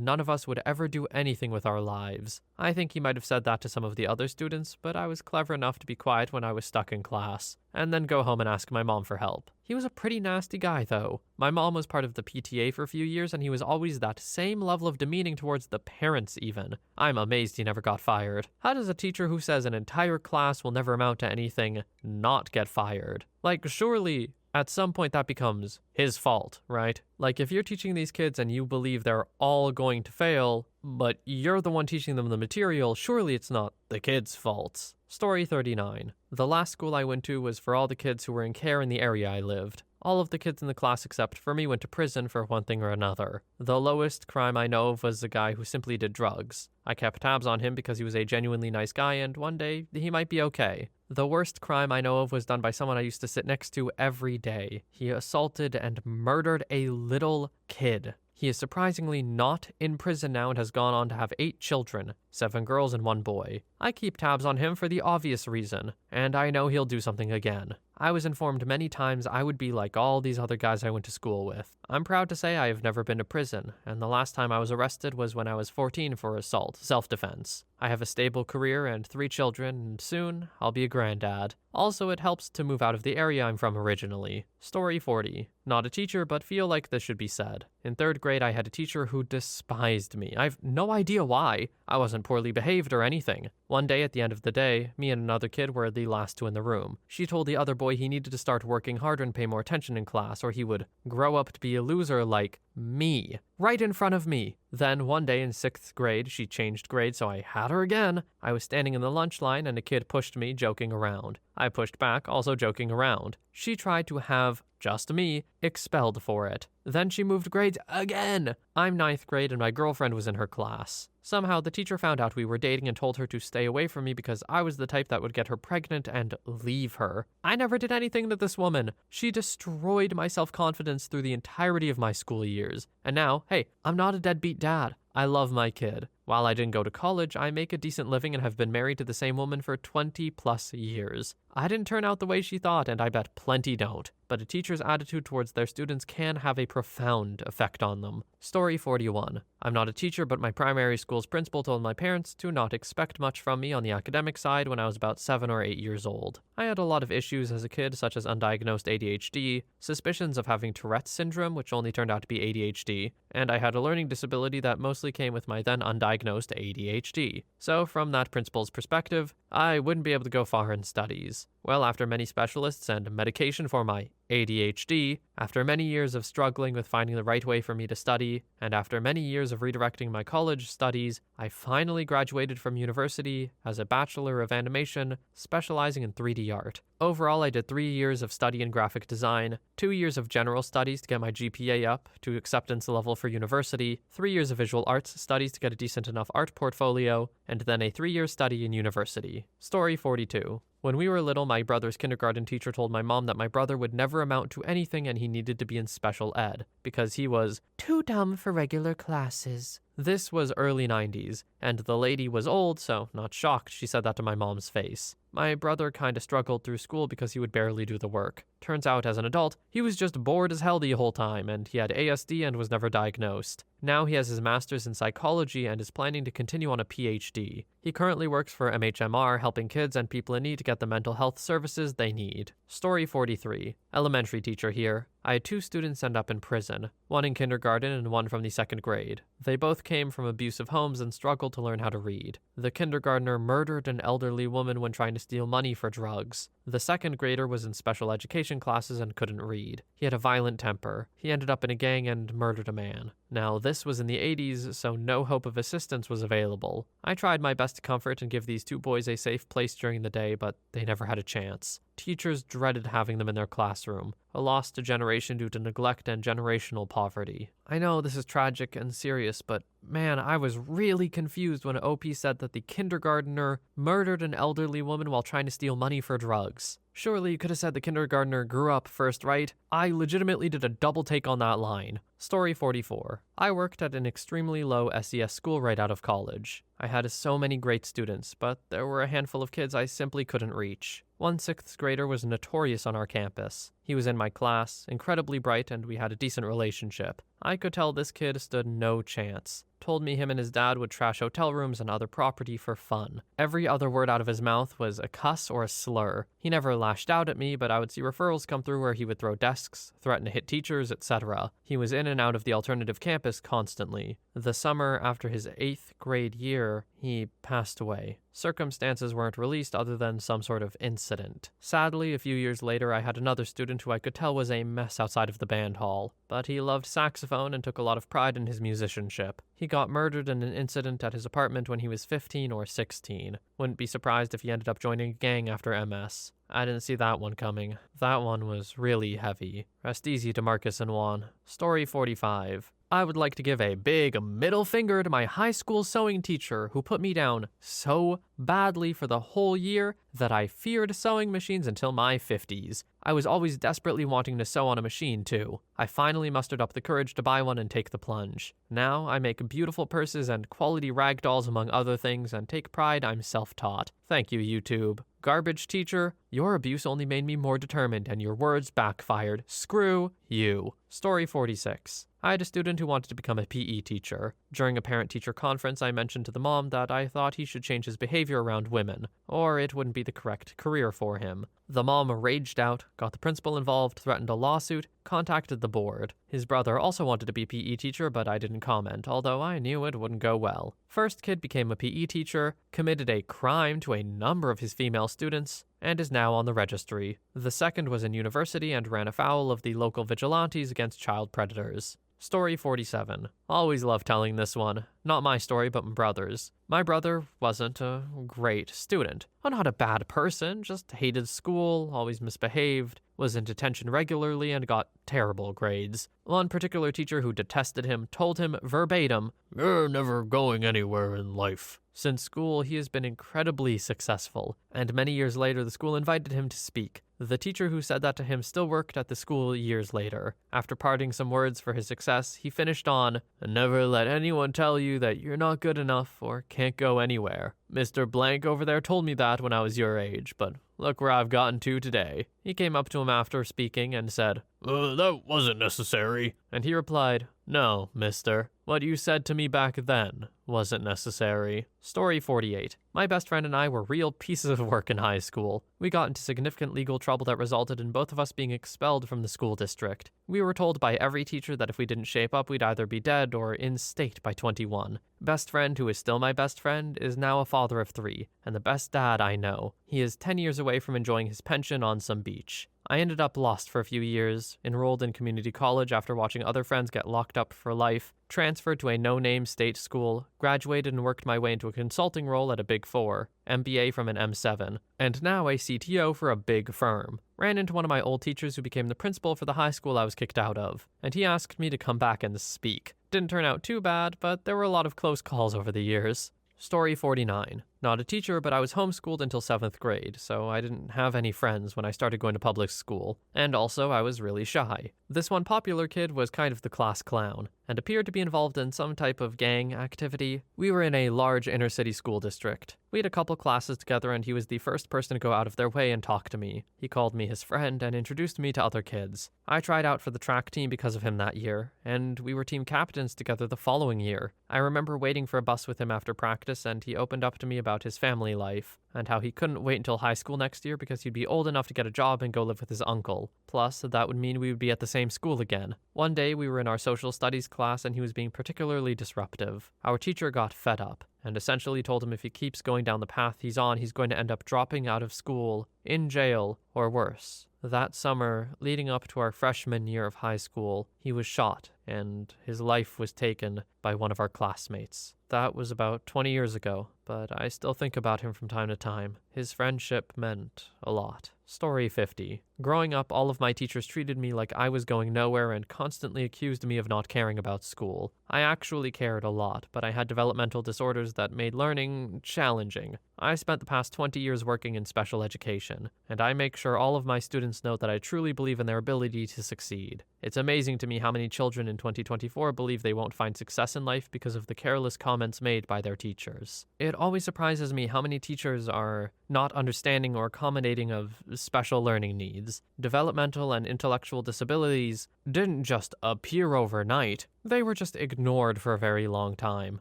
none of us would ever do anything with our lives. I think he might have said that to some of the other students, but I was clever enough to be quiet when I was stuck in class, and then go home and ask my mom for help. He was a pretty nasty guy, though. My mom was part of the PTA for a few years, and he was always that same level of demeaning towards the parents, even. I'm amazed he never got fired. How does a teacher who says an entire class will never amount to anything not get fired? Like, surely at some point that becomes his fault, right? Like, if you're teaching these kids and you believe they're all going to fail, but you're the one teaching them the material, surely it's not the kids' faults. Story 39. The last school I went to was for all the kids who were in care in the area I lived. All of the kids in the class except for me went to prison for one thing or another. The lowest crime I know of was a guy who simply did drugs. I kept tabs on him because he was a genuinely nice guy and one day he might be okay. The worst crime I know of was done by someone I used to sit next to every day. He assaulted and murdered a little kid. He is surprisingly not in prison now and has gone on to have 8 children, 7 girls and 1 boy. I keep tabs on him for the obvious reason, and I know he'll do something again. I was informed many times I would be like all these other guys I went to school with. I'm proud to say I have never been to prison, and the last time I was arrested was when I was 14 for assault, self-defense. I have a stable career and 3 children, and soon I'll be a granddad. Also, it helps to move out of the area I'm from originally. Story 40. Not a teacher, but feel like this should be said. In 3rd grade, I had a teacher who despised me. I've no idea why. I wasn't poorly behaved or anything. One day at the end of the day, me and another kid were the last two in the room. She told the other boy he needed to start working harder and pay more attention in class, or he would grow up to be a loser like me. Right in front of me. Then one day in 6th grade, she changed grades, so I had her again. I was standing in the lunch line and a kid pushed me, joking around. I pushed back, also joking around. She tried to have just me expelled for it. Then she moved grades again. I'm 9th grade and my girlfriend was in her class. Somehow the teacher found out we were dating and told her to stay away from me because I was the type that would get her pregnant and leave her. I never did anything to this woman. She destroyed my self-confidence through the entirety of my school years. And now, hey, I'm not a deadbeat dad. I love my kid. While I didn't go to college, I make a decent living and have been married to the same woman for 20 plus years. I didn't turn out the way she thought, and I bet plenty don't. But a teacher's attitude towards their students can have a profound effect on them. Story 41. I'm not a teacher, but my primary school's principal told my parents to not expect much from me on the academic side when I was about 7 or 8 years old. I had a lot of issues as a kid, such as undiagnosed ADHD, suspicions of having Tourette's syndrome, which only turned out to be ADHD, and I had a learning disability that mostly came with my then undiagnosed ADHD. So from that principal's perspective, I wouldn't be able to go far in studies. Well, after many specialists and medication for my ADHD, after many years of struggling with finding the right way for me to study, and after many years of redirecting my college studies, I finally graduated from university as a Bachelor of Animation, specializing in 3D art. Overall, I did 3 years of study in graphic design, 2 years of general studies to get my GPA up to acceptance level for university, 3 years of visual arts studies to get a decent enough art portfolio, and then a 3-year study in university. Story 42. When we were little, my brother's kindergarten teacher told my mom that my brother would never amount to anything and he needed to be in special ed because he was too dumb for regular classes. This was early 90s, and the lady was old, so not shocked she said that to my mom's face. My brother kinda struggled through school because he would barely do the work. Turns out, as an adult, he was just bored as hell the whole time, and he had ASD and was never diagnosed. Now he has his master's in psychology and is planning to continue on a PhD. He currently works for MHMR, helping kids and people in need to get the mental health services they need. Story 43. Elementary teacher here. I had 2 students end up in prison, one in kindergarten and one from the 2nd grade. They both came from abusive homes and struggled to learn how to read. The kindergartner murdered an elderly woman when trying to steal money for drugs. The 2nd grader was in special education classes and couldn't read. He had a violent temper. He ended up in a gang and murdered a man. Now, this was in the 80s, so no hope of assistance was available. I tried my best to comfort and give these 2 boys a safe place during the day, but they never had a chance. Teachers dreaded having them in their classroom, a lost generation due to neglect and generational poverty. I know this is tragic and serious, but man, I was really confused when OP said that the kindergartner murdered an elderly woman while trying to steal money for drugs. Surely you could have said the kindergartner grew up first, right? I legitimately did a double take on that line. Story 44. I worked at an extremely low SES school right out of college. I had so many great students, but there were a handful of kids I simply couldn't reach. One 6th grader was notorious on our campus. He was in my class, incredibly bright, and we had a decent relationship. I could tell this kid stood no chance. Told me him and his dad would trash hotel rooms and other property for fun. Every other word out of his mouth was a cuss or a slur. He never lashed out at me, but I would see referrals come through where he would throw desks, threaten to hit teachers, etc. He was in and out of the alternative campus constantly. The summer after his 8th grade year, he passed away. Circumstances weren't released other than some sort of incident. Sadly, a few years later, I had another student who I could tell was a mess outside of the band hall, but he loved saxophone and took a lot of pride in his musicianship. He got murdered in an incident at his apartment when he was 15 or 16. Wouldn't be surprised if he ended up joining a gang after MS. I didn't see that one coming. That one was really heavy. Rest easy to Marcus and Juan. Story 45. I would like to give a big middle finger to my high school sewing teacher who put me down so badly for the whole year that I feared sewing machines until my 50s. I was always desperately wanting to sew on a machine too. I finally mustered up the courage to buy one and take the plunge. Now I make beautiful purses and quality rag dolls among other things and take pride I'm self-taught. Thank you, YouTube. Garbage teacher, your abuse only made me more determined and your words backfired. Screw you. Story 46. I had a student who wanted to become a PE teacher. During a parent-teacher conference, I mentioned to the mom that I thought he should change his behavior behavior around women, or it wouldn't be the correct career for him. The mom raged out, got the principal involved, threatened a lawsuit, contacted the board. His brother also wanted to be a PE teacher, but I didn't comment, although I knew it wouldn't go well. First kid became a PE teacher, committed a crime to a number of his female students, and is now on the registry. The second was in university and ran afoul of the local vigilantes against child predators. Story 47. Always love telling this one. Not my story, but my brother's. My brother wasn't a great student. Not a bad person, just hated school, always misbehaved, was in detention regularly, and got terrible grades. One particular teacher who detested him told him verbatim, "You're never going anywhere in life." Since school, he has been incredibly successful, and many years later the school invited him to speak. The teacher who said that to him still worked at the school years later. After parting some words for his success, he finished on, "Never let anyone tell you that you're not good enough or can't go anywhere. Mr. Blank over there told me that when I was your age, but look where I've gotten to today." He came up to him after speaking and said, "That wasn't necessary." And he replied, "No, mister. What you said to me back then wasn't necessary." Story 48. My best friend and I were real pieces of work in high school. We got into significant legal trouble that resulted in both of us being expelled from the school district. We were told by every teacher that if we didn't shape up, we'd either be dead or in state by 21. Best friend, who is still my best friend, is now a father of 3, and the best dad I know. He is 10 years away from enjoying his pension on some beach. I ended up lost for a few years, enrolled in community college after watching other friends get locked up for life, transferred to a no-name state school, graduated and worked my way into a consulting role at a Big 4, MBA from an M7, and now a CTO for a big firm. Ran into one of my old teachers who became the principal for the high school I was kicked out of, and he asked me to come back and speak. Didn't turn out too bad, but there were a lot of close calls over the years. Story 49. Not a teacher, but I was homeschooled until 7th grade, so I didn't have any friends when I started going to public school. And also, I was really shy. This one popular kid was kind of the class clown, and appeared to be involved in some type of gang activity. We were in a large inner-city school district. We had a couple classes together, and he was the first person to go out of their way and talk to me. He called me his friend and introduced me to other kids. I tried out for the track team because of him that year, and we were team captains together the following year. I remember waiting for a bus with him after practice, and he opened up to me about his family life, and how he couldn't wait until high school next year because he'd be old enough to get a job and go live with his uncle. Plus, that would mean we would be at the same school again. One day, we were in our social studies class and he was being particularly disruptive. Our teacher got fed up, and essentially told him if he keeps going down the path he's on, he's going to end up dropping out of school, in jail, or worse. That summer, leading up to our freshman year of high school, he was shot, and his life was taken by one of our classmates. That was about 20 years ago, but I still think about him from time to time. His friendship meant a lot. Story 50. Growing up, all of my teachers treated me like I was going nowhere and constantly accused me of not caring about school. I actually cared a lot, but I had developmental disorders that made learning challenging. I spent the past 20 years working in special education, and I make sure all of my students know that I truly believe in their ability to succeed. It's amazing to me how many children in 2024 believe they won't find success in life because of the careless comments made by their teachers. It always surprises me how many teachers are not understanding or accommodating of special learning needs. Developmental and intellectual disabilities didn't just appear overnight. They were just ignored for a very long time.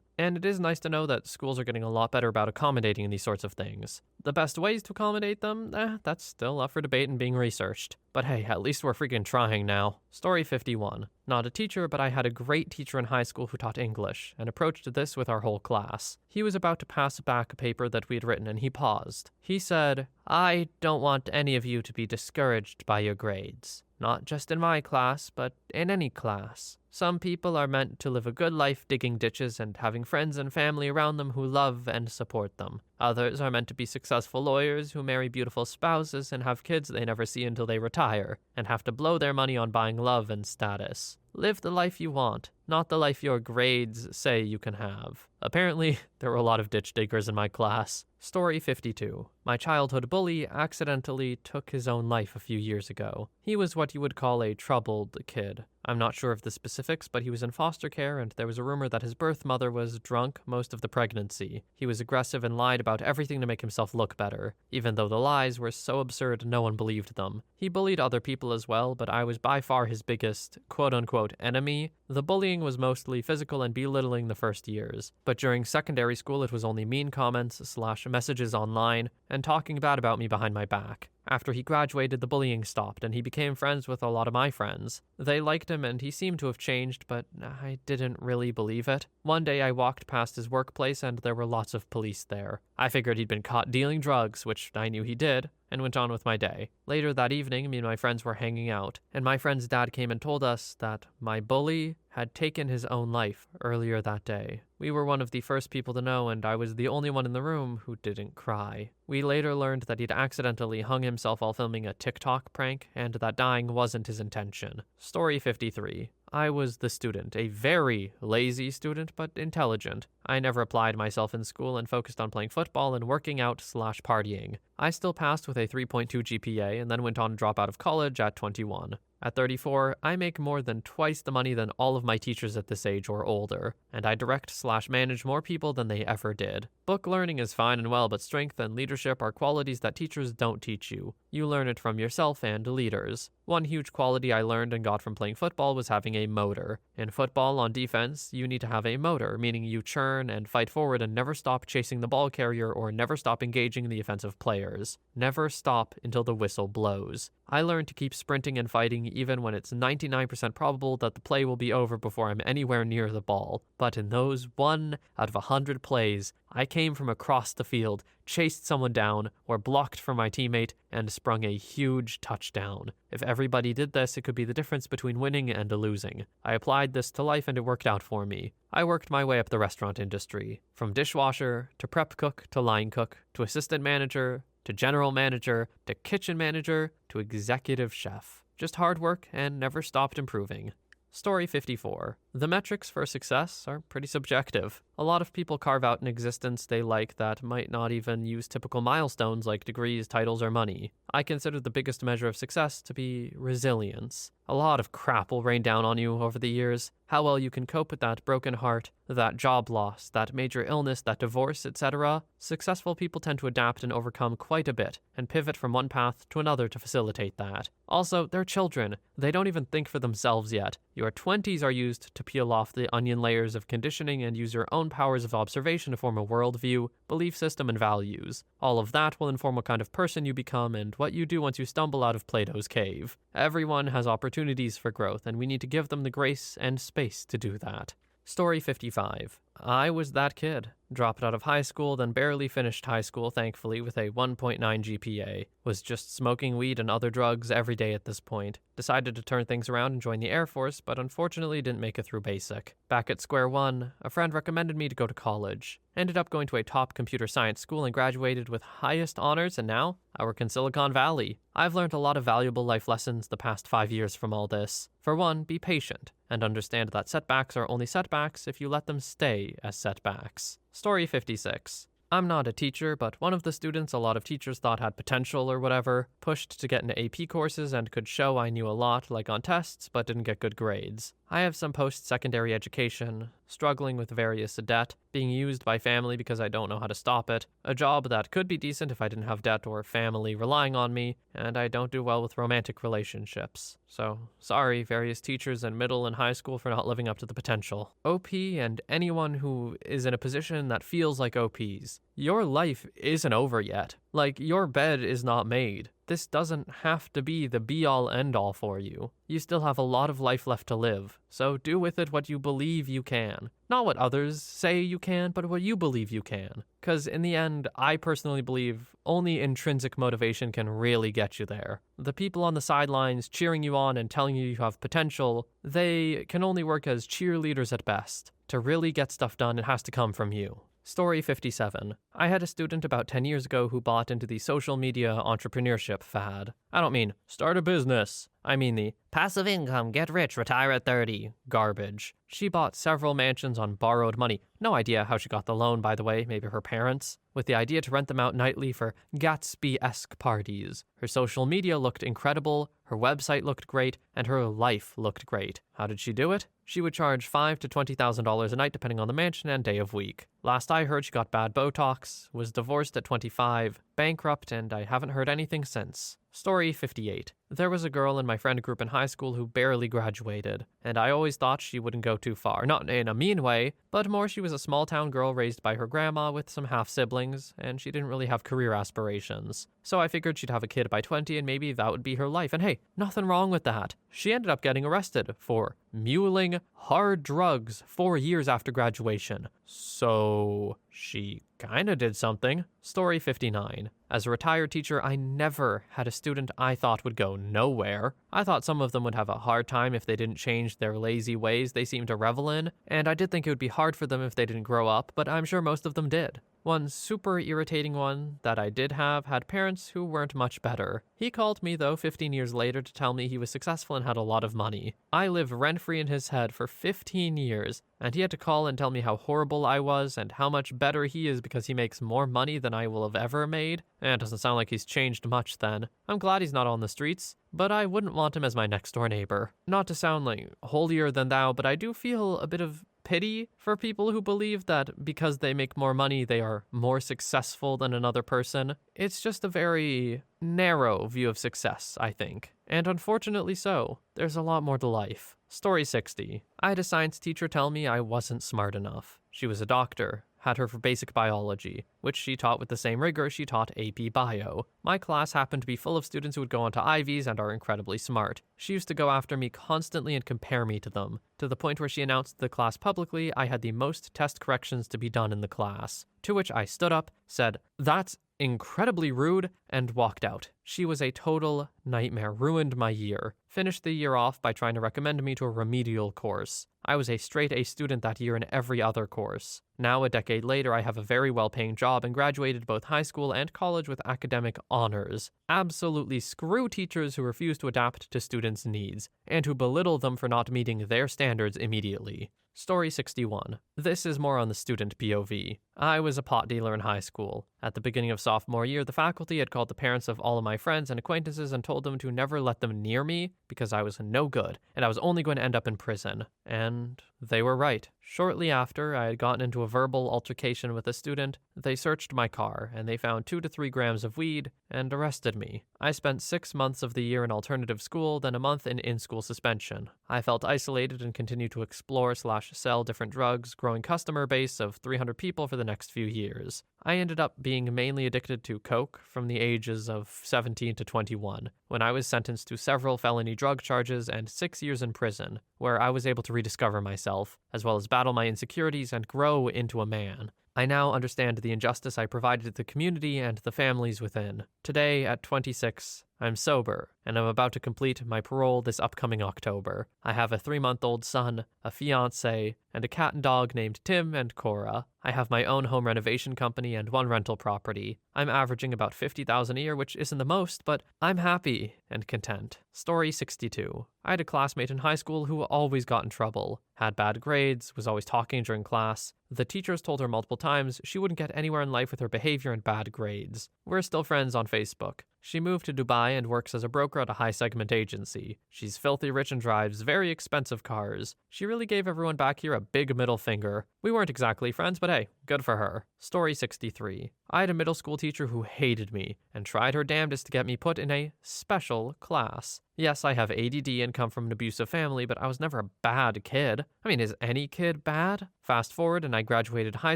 And it is nice to know that schools are getting a lot better about accommodating these sorts of things. The best ways to accommodate them? That's still up for debate and being researched. But hey, at least we're freaking trying now. Story 51. Not a teacher, but I had a great teacher in high school who taught English, and approached this with our whole class. He was about to pass back a paper that we had written, and he paused. He said, "I don't want any of you to be discouraged by your grades. Not just in my class, but in any class. Some people are meant to live a good life digging ditches and having friends and family around them who love and support them. Others are meant to be successful lawyers who marry beautiful spouses and have kids they never see until they retire, and have to blow their money on buying love and status. Live the life you want, not the life your grades say you can have." Apparently, there were a lot of ditch diggers in my class. Story 52. My childhood bully accidentally took his own life a few years ago. He was what you would call a troubled kid. I'm not sure of the specifics, but he was in foster care, and there was a rumor that his birth mother was drunk most of the pregnancy. He was aggressive and lied about everything to make himself look better, even though the lies were so absurd no one believed them. He bullied other people as well, but I was by far his biggest, quote-unquote, quote-unquote enemy, the bullying was mostly physical and belittling the first years. But during secondary school, it was only mean comments / messages online and talking bad about me behind my back. After he graduated, the bullying stopped, and he became friends with a lot of my friends. They liked him, and he seemed to have changed, but I didn't really believe it. One day, I walked past his workplace, and there were lots of police there. I figured he'd been caught dealing drugs, which I knew he did, and went on with my day. Later that evening, me and my friends were hanging out, and my friend's dad came and told us that my bully had taken his own life earlier that day. We were one of the first people to know, and I was the only one in the room who didn't cry. We later learned that he'd accidentally hung himself while filming a TikTok prank, and that dying wasn't his intention. Story 53. I was the student, a very lazy student, but intelligent. I never applied myself in school and focused on playing football and working out / partying. I still passed with a 3.2 GPA and then went on to drop out of college at 21. At 34, I make more than twice the money than all of my teachers at this age or older, and I direct / manage more people than they ever did. Book learning is fine and well, but strength and leadership are qualities that teachers don't teach you. You learn it from yourself and leaders. One huge quality I learned and got from playing football was having a motor. In football, on defense, you need to have a motor, meaning you churn and fight forward and never stop chasing the ball carrier or never stop engaging the offensive players. Never stop until the whistle blows. I learned to keep sprinting and fighting even when it's 99% probable that the play will be over before I'm anywhere near the ball. But in those 1 out of 100 plays, I came from across the field, chased someone down, or blocked for my teammate, and sprung a huge touchdown. If everybody did this, it could be the difference between winning and losing. I applied this to life and it worked out for me. I worked my way up the restaurant industry, from dishwasher, to prep cook, to line cook, to assistant manager, to general manager, to kitchen manager, to executive chef. Just hard work and never stopped improving. Story 54. The metrics for success are pretty subjective. A lot of people carve out an existence they like that might not even use typical milestones like degrees, titles, or money. I consider the biggest measure of success to be resilience. A lot of crap will rain down on you over the years. How well you can cope with that broken heart, that job loss, that major illness, that divorce, etc. Successful people tend to adapt and overcome quite a bit, and pivot from one path to another to facilitate that. Also, they're children. They don't even think for themselves yet. Your 20s are used to peel off the onion layers of conditioning and use your own powers of observation to form a worldview, belief system, and values. All of that will inform what kind of person you become and what you do once you stumble out of Plato's cave. Everyone has opportunities for growth, and we need to give them the grace and space to do that. Story 55. I was that kid. Dropped out of high school, then barely finished high school, thankfully, with a 1.9 GPA. Was just smoking weed and other drugs every day at this point. Decided to turn things around and join the Air Force, but unfortunately didn't make it through basic. Back at square one, a friend recommended me to go to college. Ended up going to a top computer science school and graduated with highest honors, and now I work in Silicon Valley. I've learned a lot of valuable life lessons the past 5 years from all this. For one, be patient, and understand that setbacks are only setbacks if you let them stay as setbacks. Story 56. I'm not a teacher, but one of the students a lot of teachers thought had potential or whatever, pushed to get into AP courses and could show I knew a lot, like on tests, but didn't get good grades. I have some post-secondary education, struggling with various debt, being used by family because I don't know how to stop it, a job that could be decent if I didn't have debt or family relying on me, and I don't do well with romantic relationships. So, sorry, various teachers in middle and high school for not living up to the potential. OP and anyone who is in a position that feels like OP's. Your life isn't over yet. Like, your bed is not made. This doesn't have to be the be-all end-all for you. You still have a lot of life left to live, so do with it what you believe you can. Not what others say you can, but what you believe you can. Because in the end, I personally believe only intrinsic motivation can really get you there. The people on the sidelines cheering you on and telling you you have potential, they can only work as cheerleaders at best. To really get stuff done, it has to come from you. Story 57. I had a student about 10 years ago who bought into the social media entrepreneurship fad. I don't mean, start a business. I mean the passive income, get rich, retire at 30 garbage. She bought several mansions on borrowed money. No idea how she got the loan, by the way, maybe her parents. With the idea to rent them out nightly for Gatsby-esque parties. Her social media looked incredible, her website looked great, and her life looked great. How did she do it? She would charge $5,000 to $20,000 a night depending on the mansion and day of week. Last I heard, she got bad Botox, was divorced at 25, bankrupt, and I haven't heard anything since. Story 58. There was a girl in my friend group in high school who barely graduated, and I always thought she wouldn't go too far. Not in a mean way, but more she was a small town girl raised by her grandma with some half-siblings, and she didn't really have career aspirations. So I figured she'd have a kid by 20 and maybe that would be her life. And hey, nothing wrong with that. She ended up getting arrested for muling hard drugs 4 years after graduation. So she kinda did something. Story 59. As a retired teacher, I never had a student I thought would go nowhere. I thought some of them would have a hard time if they didn't change their lazy ways they seem to revel in, and I did think it would be hard for them if they didn't grow up, but I'm sure most of them did. One super irritating one that I did have had parents who weren't much better. He called me, though, 15 years later to tell me he was successful and had a lot of money. I lived rent-free in his head for 15 years, and he had to call and tell me how horrible I was and how much better he is because he makes more money than I will have ever made. And it doesn't sound like he's changed much then. I'm glad he's not on the streets, but I wouldn't want him as my next-door neighbor. Not to sound like holier than thou, but I do feel a bit of pity for people who believe that because they make more money, they are more successful than another person. It's just a very narrow view of success, I think. And unfortunately so. There's a lot more to life. Story 60. I had a science teacher tell me I wasn't smart enough. She was a doctor. Had her for basic biology, which she taught with the same rigor she taught AP Bio. My class happened to be full of students who would go onto Ivies and are incredibly smart. She used to go after me constantly and compare me to them, to the point where she announced to the class publicly I had the most test corrections to be done in the class. To which I stood up, said, "That's incredibly rude," and walked out. She was a total nightmare, ruined my year. Finished the year off by trying to recommend me to a remedial course. I was a straight A student that year in every other course. Now, a decade later, I have a very well-paying job and graduated both high school and college with academic honors. Absolutely screw teachers who refuse to adapt to students' needs, and who belittle them for not meeting their standards immediately. Story 61. This is more on the student POV. I was a pot dealer in high school. At the beginning of sophomore year, the faculty had called the parents of all of my friends and acquaintances and told them to never let them near me because I was no good, and I was only going to end up in prison. And they were right. Shortly after I had gotten into a verbal altercation with a student, they searched my car, and they found 2 to 3 grams of weed and arrested me. I spent 6 months of the year in alternative school, then a month in-school suspension. I felt isolated and continued to explore/sell different drugs, growing customer base of 300 people for the next few years. I ended up being mainly addicted to coke from the ages of 17 to 21, when I was sentenced to several felony drug charges and 6 years in prison, where I was able to rediscover myself, as well as battle my insecurities and grow into a man. I now understand the injustice I provided to the community and the families within. Today, at 26, I'm sober, and I'm about to complete my parole this upcoming October. I have a 3-month-old son, a fiancé, and a cat and dog named Tim and Cora. I have my own home renovation company and 1 rental property. I'm averaging about $50,000 a year, which isn't the most, but I'm happy and content. Story 62. I had a classmate in high school who always got in trouble, had bad grades, was always talking during class. The teachers told her multiple times she wouldn't get anywhere in life with her behavior and bad grades. We're still friends on Facebook. She moved to Dubai and works as a broker at a high-segment agency. She's filthy rich and drives very expensive cars. She really gave everyone back here a big middle finger. We weren't exactly friends, but hey, good for her. Story 63. I had a middle school teacher who hated me and tried her damnedest to get me put in a special class. Yes, I have ADD and come from an abusive family, but I was never a bad kid. I mean, is any kid bad? Fast forward and I graduated high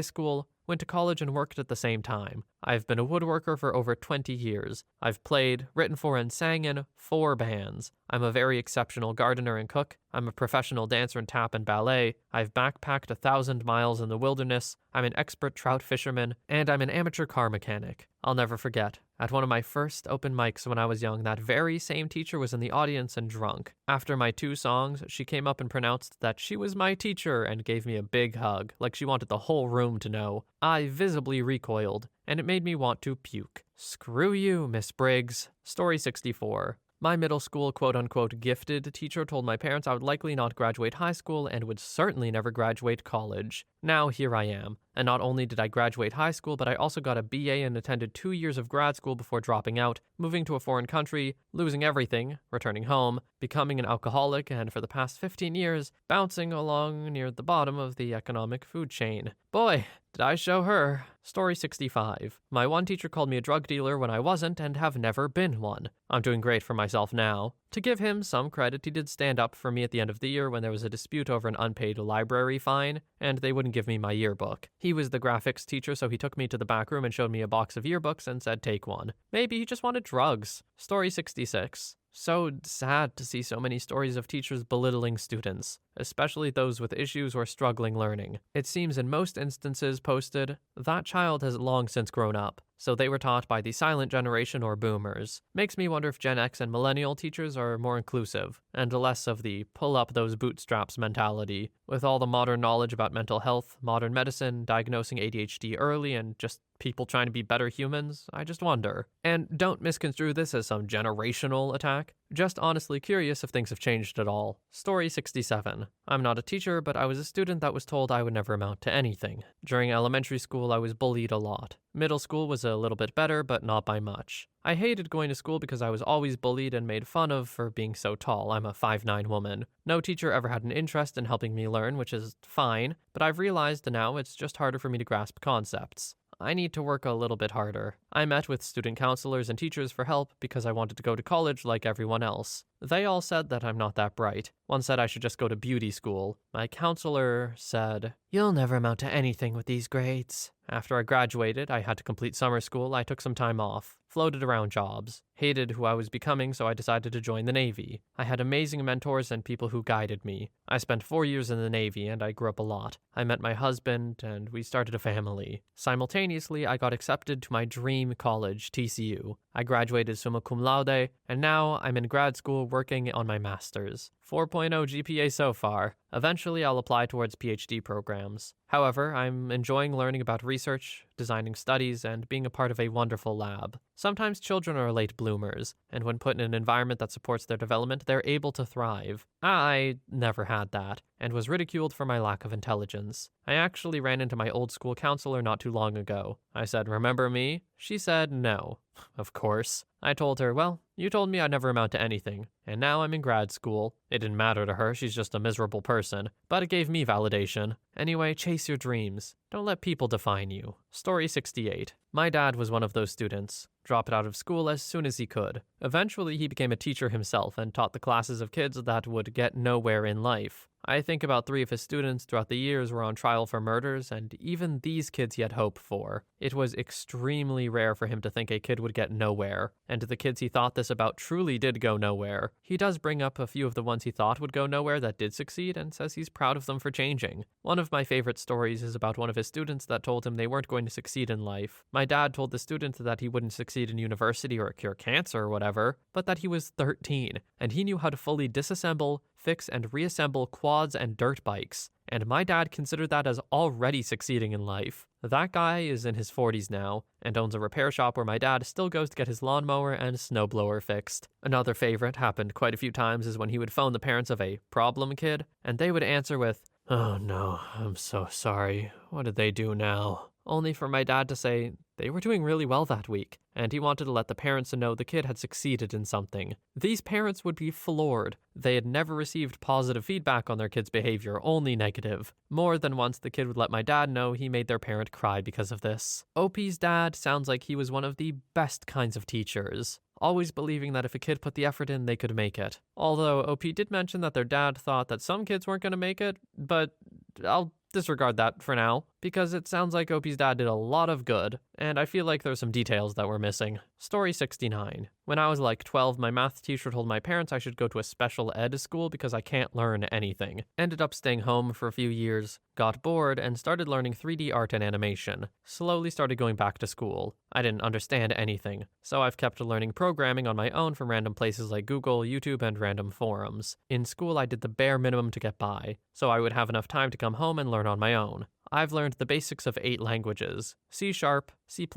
school, went to college and worked at the same time. I've been a woodworker for over 20 years. I've played, written for, and sang in 4 bands. I'm a very exceptional gardener and cook. I'm a professional dancer in tap and ballet. I've backpacked 1,000 miles in the wilderness. I'm an expert trout fisherman, and I'm an amateur car mechanic. I'll never forget. At one of my first open mics when I was young, that very same teacher was in the audience and drunk. After my 2 songs, she came up and pronounced that she was my teacher and gave me a big hug, like she wanted the whole room to know. I visibly recoiled, and it made me want to puke. Screw you, Miss Briggs. Story 64. My middle school quote-unquote gifted teacher told my parents I would likely not graduate high school and would certainly never graduate college. Now here I am, And not only did I graduate high school, but I also got a BA and attended 2 years of grad school before dropping out, moving to a foreign country, losing everything, returning home, becoming an alcoholic, and for the past 15 years, bouncing along near the bottom of the economic food chain. Boy, did I show her. Story 65. My one teacher called me a drug dealer when I wasn't and have never been one. I'm doing great for myself now. To give him some credit, he did stand up for me at the end of the year when there was a dispute over an unpaid library fine, and they wouldn't give me my yearbook. He was the graphics teacher, so he took me to the back room and showed me a box of yearbooks and said, "Take one." Maybe he just wanted drugs. Story 66. So sad to see so many stories of teachers belittling students, especially those with issues or struggling learning. It seems in most instances posted, that child has long since grown up, so they were taught by the silent generation or boomers. Makes me wonder if Gen X and millennial teachers are more inclusive, and less of the pull up those bootstraps mentality. With all the modern knowledge about mental health, modern medicine, diagnosing ADHD early, and just people trying to be better humans, I just wonder. And don't misconstrue this as some generational attack. Just honestly curious if things have changed at all. Story 67. I'm not a teacher, but I was a student that was told I would never amount to anything. During elementary school, I was bullied a lot. Middle school was a little bit better, but not by much. I hated going to school because I was always bullied and made fun of for being so tall. I'm a 5'9" woman. No teacher ever had an interest in helping me learn, which is fine, but I've realized now it's just harder for me to grasp concepts. I need to work a little bit harder. I met with student counselors and teachers for help because I wanted to go to college like everyone else. They all said that I'm not that bright. One said I should just go to beauty school. My counselor said, "You'll never amount to anything with these grades." After I graduated, I had to complete summer school. I took some time off, floated around jobs, hated who I was becoming, so I decided to join the Navy. I had amazing mentors and people who guided me. I spent 4 years in the Navy and I grew up a lot. I met my husband and we started a family. Simultaneously, I got accepted to my dream college, TCU. I graduated summa cum laude, and now I'm in grad school working on my master's. 4.0 GPA so far. Eventually, I'll apply towards PhD programs. However, I'm enjoying learning about research, designing studies, and being a part of a wonderful lab. Sometimes children are late bloomers, and when put in an environment that supports their development, they're able to thrive. I never had that, and was ridiculed for my lack of intelligence. I actually ran into my old school counselor not too long ago. I said, "Remember me?" She said no. Of course. I told her, "Well, you told me I'd never amount to anything, and now I'm in grad school." It didn't matter to her, she's just a miserable person, but it gave me validation. Anyway, chase your dreams. Don't let people define you. Story 68. My dad was one of those students. Dropped out of school as soon as he could. Eventually, he became a teacher himself and taught the classes of kids that would get nowhere in life. I think about 3 of his students throughout the years were on trial for murders, and even these kids he had hope for. It was extremely rare for him to think a kid would get nowhere, and the kids he thought this about truly did go nowhere. He does bring up a few of the ones he thought would go nowhere that did succeed, and says he's proud of them for changing. One of my favorite stories is about one of his students that told him they weren't going to succeed in life. My dad told the student that he wouldn't succeed in university or cure cancer or whatever, but that he was 13, and he knew how to fully disassemble, fix, and reassemble quads and dirt bikes. And my dad considered that as already succeeding in life. That guy is in his 40s now, and owns a repair shop where my dad still goes to get his lawnmower and snowblower fixed. Another favorite happened quite a few times is when he would phone the parents of a problem kid, and they would answer with, "Oh no, I'm so sorry. What did they do now?" Only for my dad to say, they were doing really well that week, and he wanted to let the parents know the kid had succeeded in something. These parents would be floored. They had never received positive feedback on their kid's behavior, only negative. More than once, the kid would let my dad know he made their parent cry because of this. OP's dad sounds like he was one of the best kinds of teachers, always believing that if a kid put the effort in, they could make it. Although OP did mention that their dad thought that some kids weren't going to make it, but I'll disregard that for now, because it sounds like OP's dad did a lot of good, and I feel like there's some details that were missing. Story 69. When I was like 12, my math teacher told my parents I should go to a special ed school because I can't learn anything. Ended up staying home for a few years, got bored, and started learning 3D art and animation. Slowly started going back to school. I didn't understand anything, so I've kept learning programming on my own from random places like Google, YouTube, and random forums. In school, I did the bare minimum to get by, so I would have enough time to come home and learn on my own. I've learned the basics of 8 languages: C#, C++,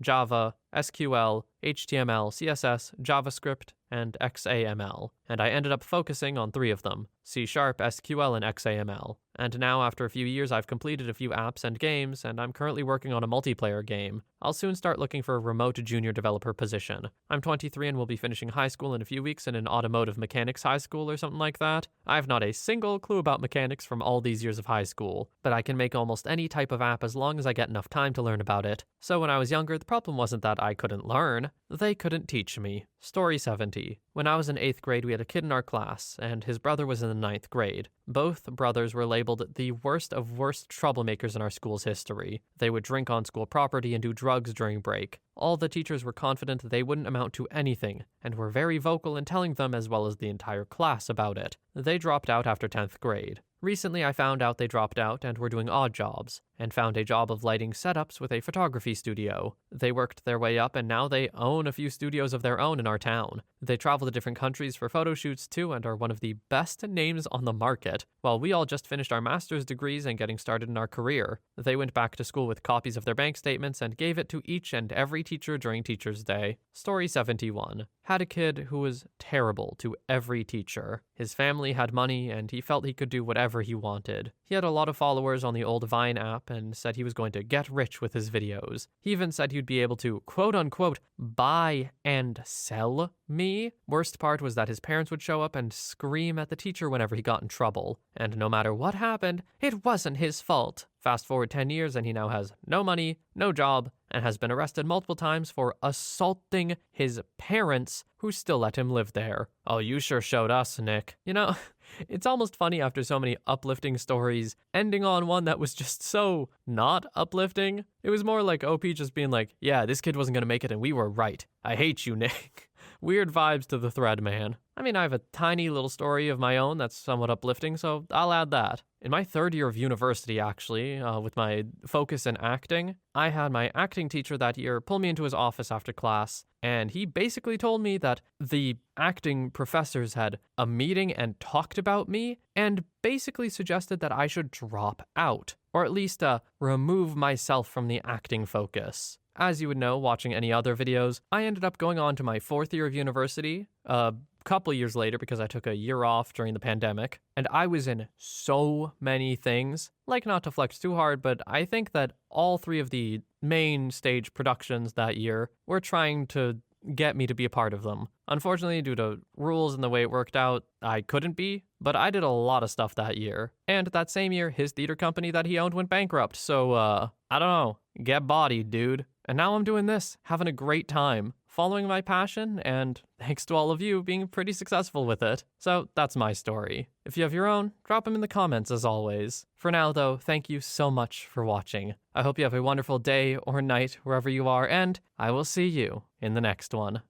Java, SQL, HTML, CSS, JavaScript, and XAML, and I ended up focusing on 3 of them: C#, SQL, and XAML. And now, after a few years, I've completed a few apps and games, and I'm currently working on a multiplayer game. I'll soon start looking for a remote junior developer position. I'm 23 and will be finishing high school in a few weeks in an automotive mechanics high school or something like that. I have not a single clue about mechanics from all these years of high school, but I can make almost any type of app as long as I get enough time to learn about it. So when I was younger, the problem wasn't that I couldn't learn, they couldn't teach me. Story 70. When I was in 8th grade, we had a kid in our class, and his brother was in the 9th grade. Both brothers were labeled the worst of worst troublemakers in our school's history. They would drink on school property and do drugs during break. All the teachers were confident they wouldn't amount to anything, and were very vocal in telling them as well as the entire class about it. They dropped out after 10th grade. Recently, I found out they dropped out and were doing odd jobs, and found a job of lighting setups with a photography studio. They worked their way up, and now they own a few studios of their own in our town. They travel to different countries for photo shoots too, and are one of the best names on the market. While we all just finished our master's degrees and getting started in our career, they went back to school with copies of their bank statements and gave it to each and every teacher during Teacher's Day. Story 71. Had a kid who was terrible to every teacher. His family had money, and he felt he could do whatever he wanted. He had a lot of followers on the old Vine app and said he was going to get rich with his videos. He even said he'd be able to, quote-unquote, buy and sell me. Worst part was that his parents would show up and scream at the teacher whenever he got in trouble. And no matter what happened, it wasn't his fault. Fast forward 10 years and he now has no money, no job, and has been arrested multiple times for assaulting his parents, who still let him live there. Oh, you sure showed us, Nick. You know, it's almost funny after so many uplifting stories, ending on one that was just so not uplifting. It was more like OP just being like, yeah, this kid wasn't gonna make it and we were right. I hate you, Nick. Weird vibes to the thread, man. I mean, I have a tiny little story of my own that's somewhat uplifting, so I'll add that. In my 3rd year of university, actually, with my focus in acting, I had my acting teacher that year pull me into his office after class, and he basically told me that the acting professors had a meeting and talked about me, and basically suggested that I should drop out, or at least remove myself from the acting focus. As you would know, watching any other videos, I ended up going on to my 4th year of university, couple years later because I took a year off during the pandemic, and I was in so many things. Like, not to flex too hard, but I think that all 3 of the main stage productions that year were trying to get me to be a part of them. Unfortunately, due to rules and the way it worked out, I couldn't be, but I did a lot of stuff that year. And that same year, his theater company that he owned went bankrupt, so, I don't know, get bodied, dude. And now I'm doing this, having a great time, following my passion, and thanks to all of you being pretty successful with it. So that's my story. If you have your own, drop them in the comments as always. For now though, thank you so much for watching. I hope you have a wonderful day or night wherever you are, and I will see you in the next one.